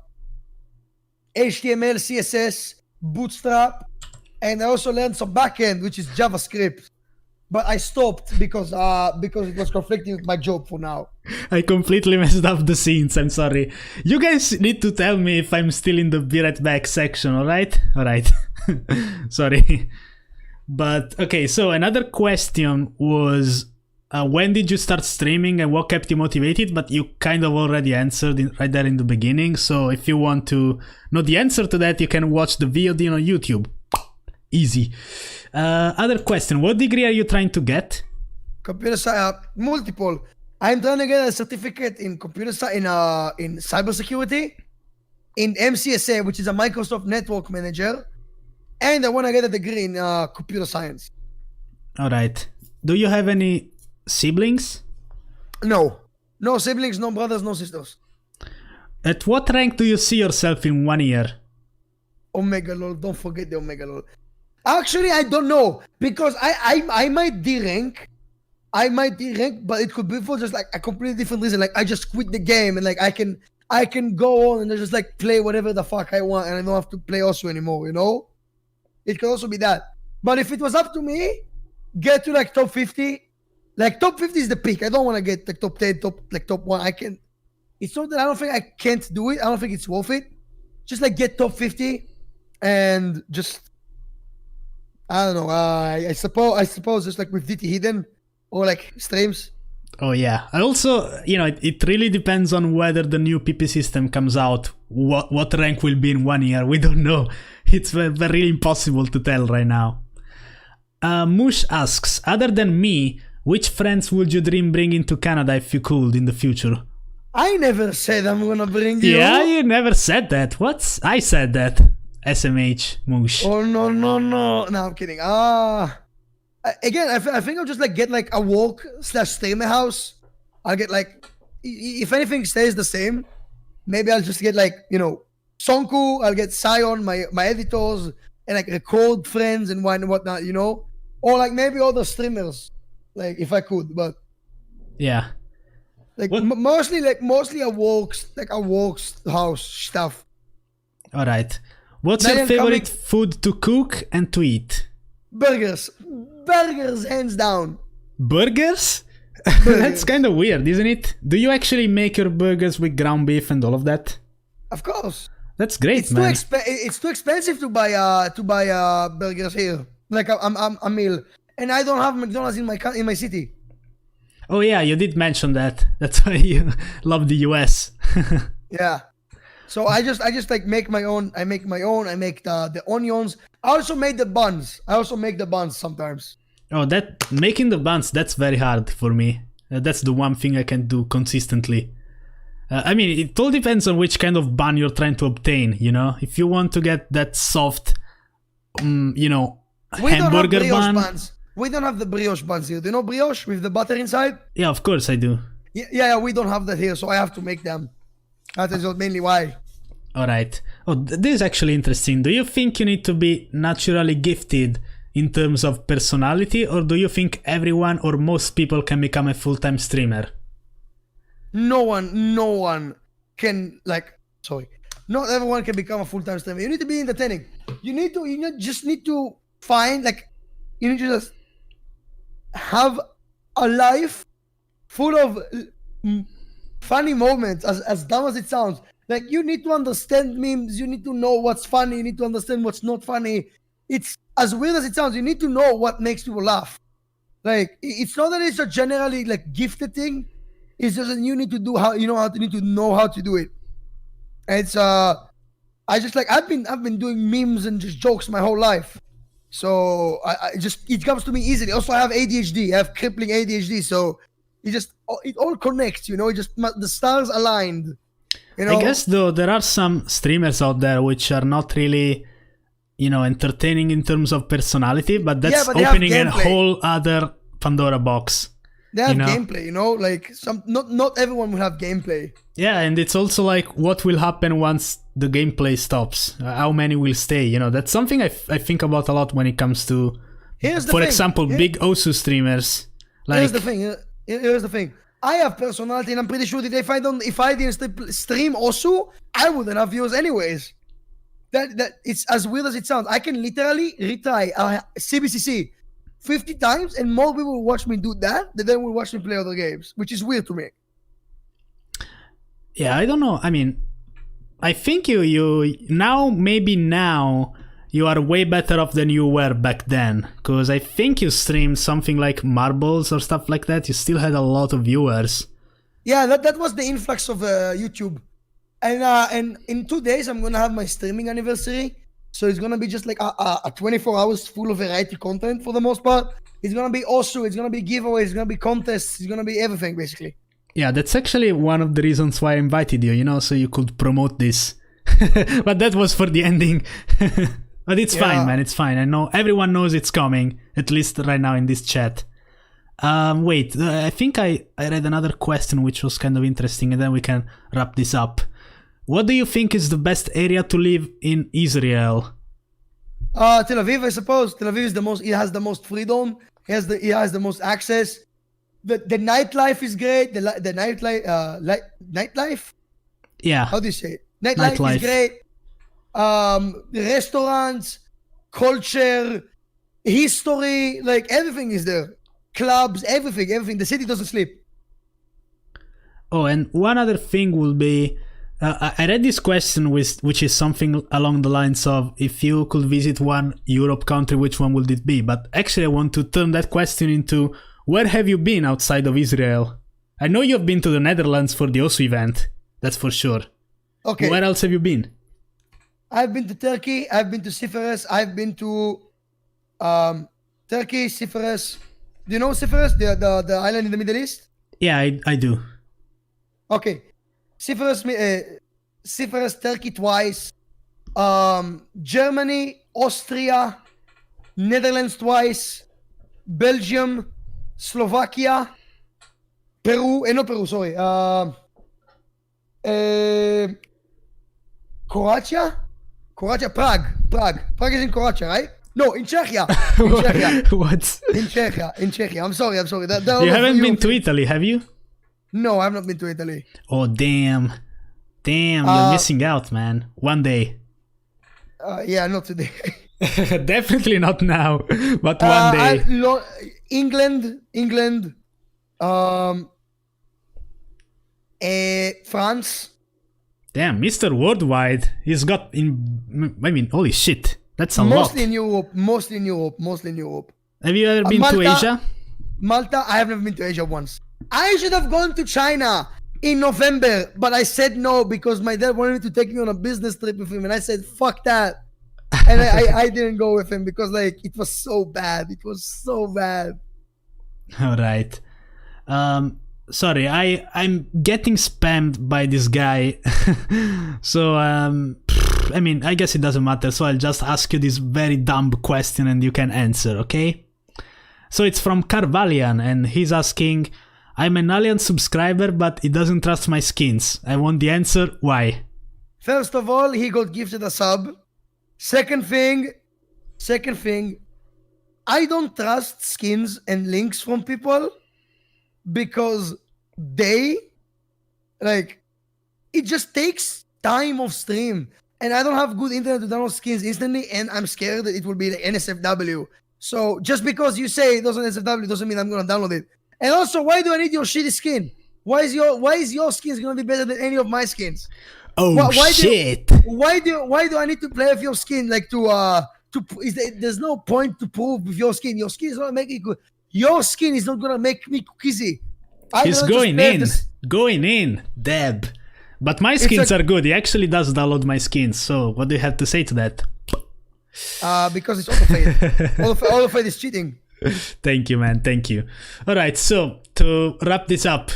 Speaker 2: CSS, Bootstrap, and I also learned some back end, which is JavaScript. But I stopped because it was conflicting with my job for now.
Speaker 1: I completely messed up the scenes, I'm sorry. You guys need to tell me if I'm still in the be right back section, alright? Alright. Sorry. But, okay, so another question was, when did you start streaming and what kept you motivated? But you kind of already answered right there in the beginning. So if you want to know the answer to that, you can watch the VOD on YouTube. Easy. Other question, what degree are you trying to get?
Speaker 2: Computer science, multiple. I'm trying to get a certificate in computer science, in cybersecurity, in MCSA, which is a Microsoft Network Manager, and I want to get a degree in computer science.
Speaker 1: All right. Do you have any siblings?
Speaker 2: No siblings, no brothers, no sisters.
Speaker 1: At what rank do you see yourself in 1 year?
Speaker 2: Omega lol, don't forget the Omega lol. Actually, I don't know, because I might D-rank, but it could be for just like a completely different reason. Like I just quit the game and like I can go on and just like play whatever the fuck I want and I don't have to play also anymore, you know? It could also be that. But if it was up to me, get to like top 50. Like top 50 is the peak. I don't want to get like top 10, top 1. I can. It's not that I don't think I can't do it. I don't think it's worth it. Just like get top 50 and just, I don't know. I suppose just like with DT Hidden or like streams.
Speaker 1: Oh yeah. I also, it really depends on whether the new PP system comes out. What rank will be in 1 year? We don't know. It's very impossible to tell right now. Mush asks, other than me, which friends would you dream bringing to Canada if you could in the future?
Speaker 2: I never said I'm gonna bring you.
Speaker 1: Yeah, you never said that. What? I said that. SMH, Mush.
Speaker 2: Oh, no. No, I'm kidding. Again, I think I'll just like get like a walk/streamer house. I'll get like, if anything stays the same, maybe I'll just get like, Sonku, I'll get Sion, my editors, and like record friends and whatnot, or like maybe other streamers, like if I could, but
Speaker 1: yeah,
Speaker 2: like mostly a walks house stuff.
Speaker 1: All right, what's your favorite food to cook and to eat?
Speaker 2: Burgers, hands down.
Speaker 1: Burgers? That's kind of weird, isn't it? Do you actually make your burgers with ground beef and all of that?
Speaker 2: Of course.
Speaker 1: That's great, man.
Speaker 2: It's too expensive to buy burgers here, like a meal, and I don't have McDonald's in my city.
Speaker 1: Oh yeah, you did mention that. That's why you love the US.
Speaker 2: Yeah. So I just like make my own. I make the onions. I also make the buns. Sometimes.
Speaker 1: Oh, making the buns, that's very hard for me. That's the one thing I can do consistently. I mean, it all depends on which kind of bun you're trying to obtain, If you want to get that soft, hamburger bun.
Speaker 2: Buns. We don't have the brioche buns here. Do you know brioche with the butter inside?
Speaker 1: Yeah, of course I do.
Speaker 2: Yeah, we don't have that here, so I have to make them. That is mainly why.
Speaker 1: All right. Oh, this is actually interesting. Do you think you need to be naturally gifted in terms of personality, or do you think everyone or most people can become a full-time streamer?
Speaker 2: No one can not everyone can become a full-time streamer. You need to be entertaining. You just need to find you need to just have a life full of funny moments, as dumb as it sounds. Like, you need to understand memes, you need to know what's funny, you need to understand what's not funny. It's as weird as it sounds, you need to know what makes people laugh. Like, it's not that it's a generally like gifted thing. It's just that you need to do need to know how to do it. And it's I've been doing memes and just jokes my whole life. So it comes to me easily. Also, I have ADHD. I have crippling ADHD. So it all connects, you know. It just the stars aligned. You know?
Speaker 1: I guess though there are some streamers out there which are not really, you know, entertaining in terms of personality, but that's opening a whole other Pandora box.
Speaker 2: They have gameplay, you know, like not everyone will have gameplay.
Speaker 1: Yeah, and it's also like what will happen once the gameplay stops? How many will stay? You know, that's something I think about a lot when it comes to, for example, big Osu streamers. Like,
Speaker 2: here's the thing. I have personality, and I'm pretty sure that if I didn't stream Osu, I wouldn't have views anyways. That it's as weird as it sounds. I can literally retry CBCC 50 times, and more people will watch me do that than they will watch me play other games, which is weird to me.
Speaker 1: Yeah, I don't know. I mean, I think you now you are way better off than you were back then, because I think you streamed something like marbles or stuff like that. You still had a lot of viewers.
Speaker 2: Yeah, that was the influx of YouTube. And in 2 days, I'm going to have my streaming anniversary. So it's going to be just like a 24 hours full of variety content for the most part. It's going to be also, it's going to be giveaways, it's going to be contests, it's going to be everything basically.
Speaker 1: Yeah, that's actually one of the reasons why I invited you, you know, so you could promote this. But that was for the ending. But it's fine, man, it's fine. I know everyone knows it's coming, at least right now in this chat. Wait, I think I read another question which was kind of interesting, and then we can wrap this up. What do you think is the best area to live in Israel?
Speaker 2: Tel Aviv, I suppose. Tel Aviv is it has the most freedom. It has the most access. The nightlife is great. The nightlife?
Speaker 1: Yeah.
Speaker 2: How do you say it? Nightlife is great. Restaurants, culture, history, like everything is there. Clubs, everything. The city doesn't sleep.
Speaker 1: Oh, and one other thing will be, I read this question which is something along the lines of, if you could visit one Europe country, which one would it be? But actually I want to turn that question into, where have you been outside of Israel? I know you've been to the Netherlands for the Osu event, that's for sure. Okay. Where else have you been?
Speaker 2: I've been to Turkey, I've been to Cyprus, I've been to Turkey, Cyprus. Do you know Cyprus, the island in the Middle East?
Speaker 1: Yeah, I do.
Speaker 2: Okay. Cyprus, Turkey twice, Germany, Austria, Netherlands twice, Belgium, Slovakia, Peru, not Peru, sorry, Croatia, Prague is in Croatia, right? No, in Czechia.
Speaker 1: What?
Speaker 2: In Czechia. I'm sorry.
Speaker 1: You haven't been to Italy, have you?
Speaker 2: No, I've not been to Italy.
Speaker 1: Oh, damn, you're missing out, man. One day.
Speaker 2: Yeah, not today.
Speaker 1: Definitely not now, but one day.
Speaker 2: England, France.
Speaker 1: Damn, Mr. Worldwide. He's got holy shit. That's a lot.
Speaker 2: Mostly in Europe.
Speaker 1: Have you ever been to Asia?
Speaker 2: Malta, I have never been to Asia once. I should have gone to China in November, but I said no because my dad wanted to take me on a business trip with him, and I said, fuck that. And I didn't go with him because it was so bad.
Speaker 1: All right. Sorry, I'm getting spammed by this guy. So, I guess it doesn't matter. So I'll just ask you this very dumb question and you can answer, okay? So it's from Carvalian and he's asking, I'm a Nalian subscriber, but he doesn't trust my skins. I want the answer, why?
Speaker 2: First of all, he got gifted a sub. Second thing, I don't trust skins and links from people because it just takes time of stream. And I don't have good internet to download skins instantly, and I'm scared that it will be the NSFW. So just because you say it doesn't NSFW doesn't mean I'm gonna download it. And also, why do I need your shitty skin? Why is your skins gonna be better than any of my skins?
Speaker 1: Oh, shit!
Speaker 2: Why do I need to play with your skin? There's no point to prove with your skin. Your skin is not making it good. Your skin is not gonna make me cookiesy.
Speaker 1: He's going in, Deb. But my skins are good. He actually does download my skins. So what do you have to say to that?
Speaker 2: Because it's auto-fade. Auto-fade is cheating.
Speaker 1: Thank you, man. Thank you. All right. So to wrap this up,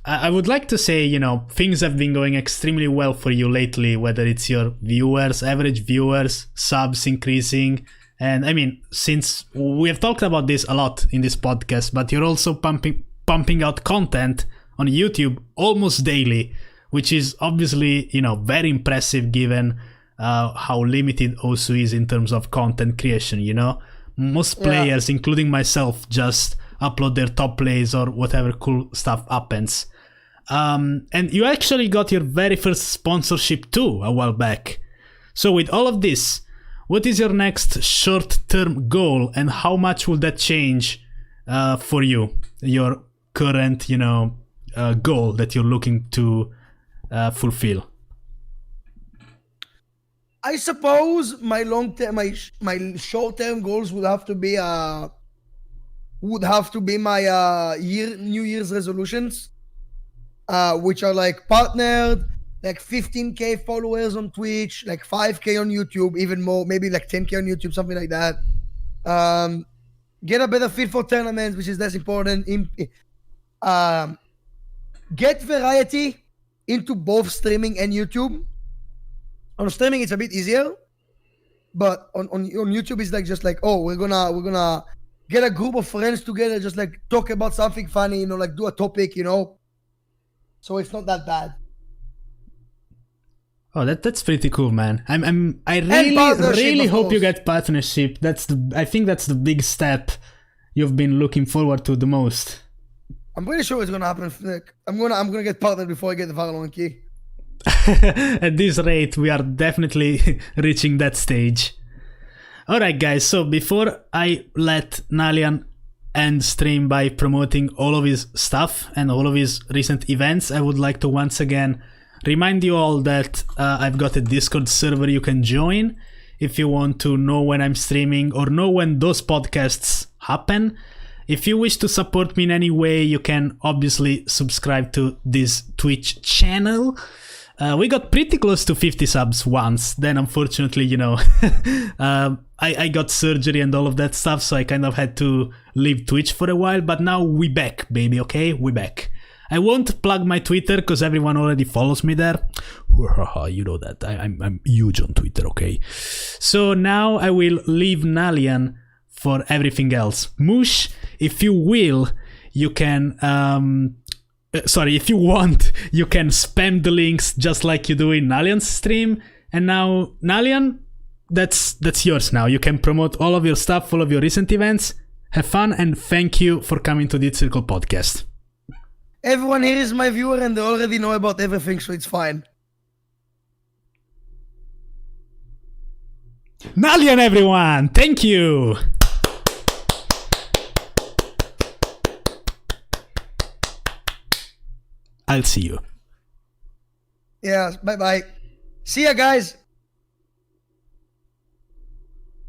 Speaker 1: I would like to say, things have been going extremely well for you lately, whether it's your viewers, average viewers, subs increasing. And I mean, since we have talked about this a lot in this podcast, but you're also pumping out content on YouTube almost daily, which is obviously, very impressive given how limited Osu is in terms of content creation, Most players, including myself, just upload their top plays or whatever cool stuff happens. And you actually got your very first sponsorship too a while back. So with all of this, what is your next short-term goal and how much will that change for you? Your current, goal that you're looking to fulfill?
Speaker 2: I suppose my my short-term goals would have to be my New Year's resolutions, which are like partnered, like 15k followers on Twitch, like 5k on YouTube, even more, maybe like 10k on YouTube, something like that. Get a better fit for tournaments, which is less important. Get variety into both streaming and YouTube. On streaming, it's a bit easier, but on YouTube, it's like just like, oh, we're gonna get a group of friends together, just like talk about something funny, like do a topic, So it's not that bad.
Speaker 1: Oh, that's pretty cool, man. I really hope you get partnership. I think that's the big step you've been looking forward to the most.
Speaker 2: I'm pretty sure it's gonna happen. Like, I'm gonna get partnered before I get the Valorant key.
Speaker 1: At this rate, we are definitely reaching that stage. Alright guys, so before I let Nalian end stream by promoting all of his stuff and all of his recent events, I would like to once again remind you all that I've got a Discord server you can join if you want to know when I'm streaming or know when those podcasts happen. If you wish to support me in any way, you can obviously subscribe to this Twitch channel. We got pretty close to 50 subs once, then unfortunately, I got surgery and all of that stuff, so I kind of had to leave Twitch for a while, but now we back, baby, okay? We back. I won't plug my Twitter, because everyone already follows me there. You know that, I'm huge on Twitter, okay? So now I will leave Nalian for everything else. Moosh, if you will, you can... if you want, you can spam the links just like you do in Nalian's stream. And now, Nalian, that's yours now. You can promote all of your stuff, all of your recent events. Have fun, and thank you for coming to the Hitcircle Podcast.
Speaker 2: Everyone here is my viewer and they already know about everything, so it's fine.
Speaker 1: Nalian, everyone! Thank you! I'll see you.
Speaker 2: Yeah, bye-bye. See ya, guys.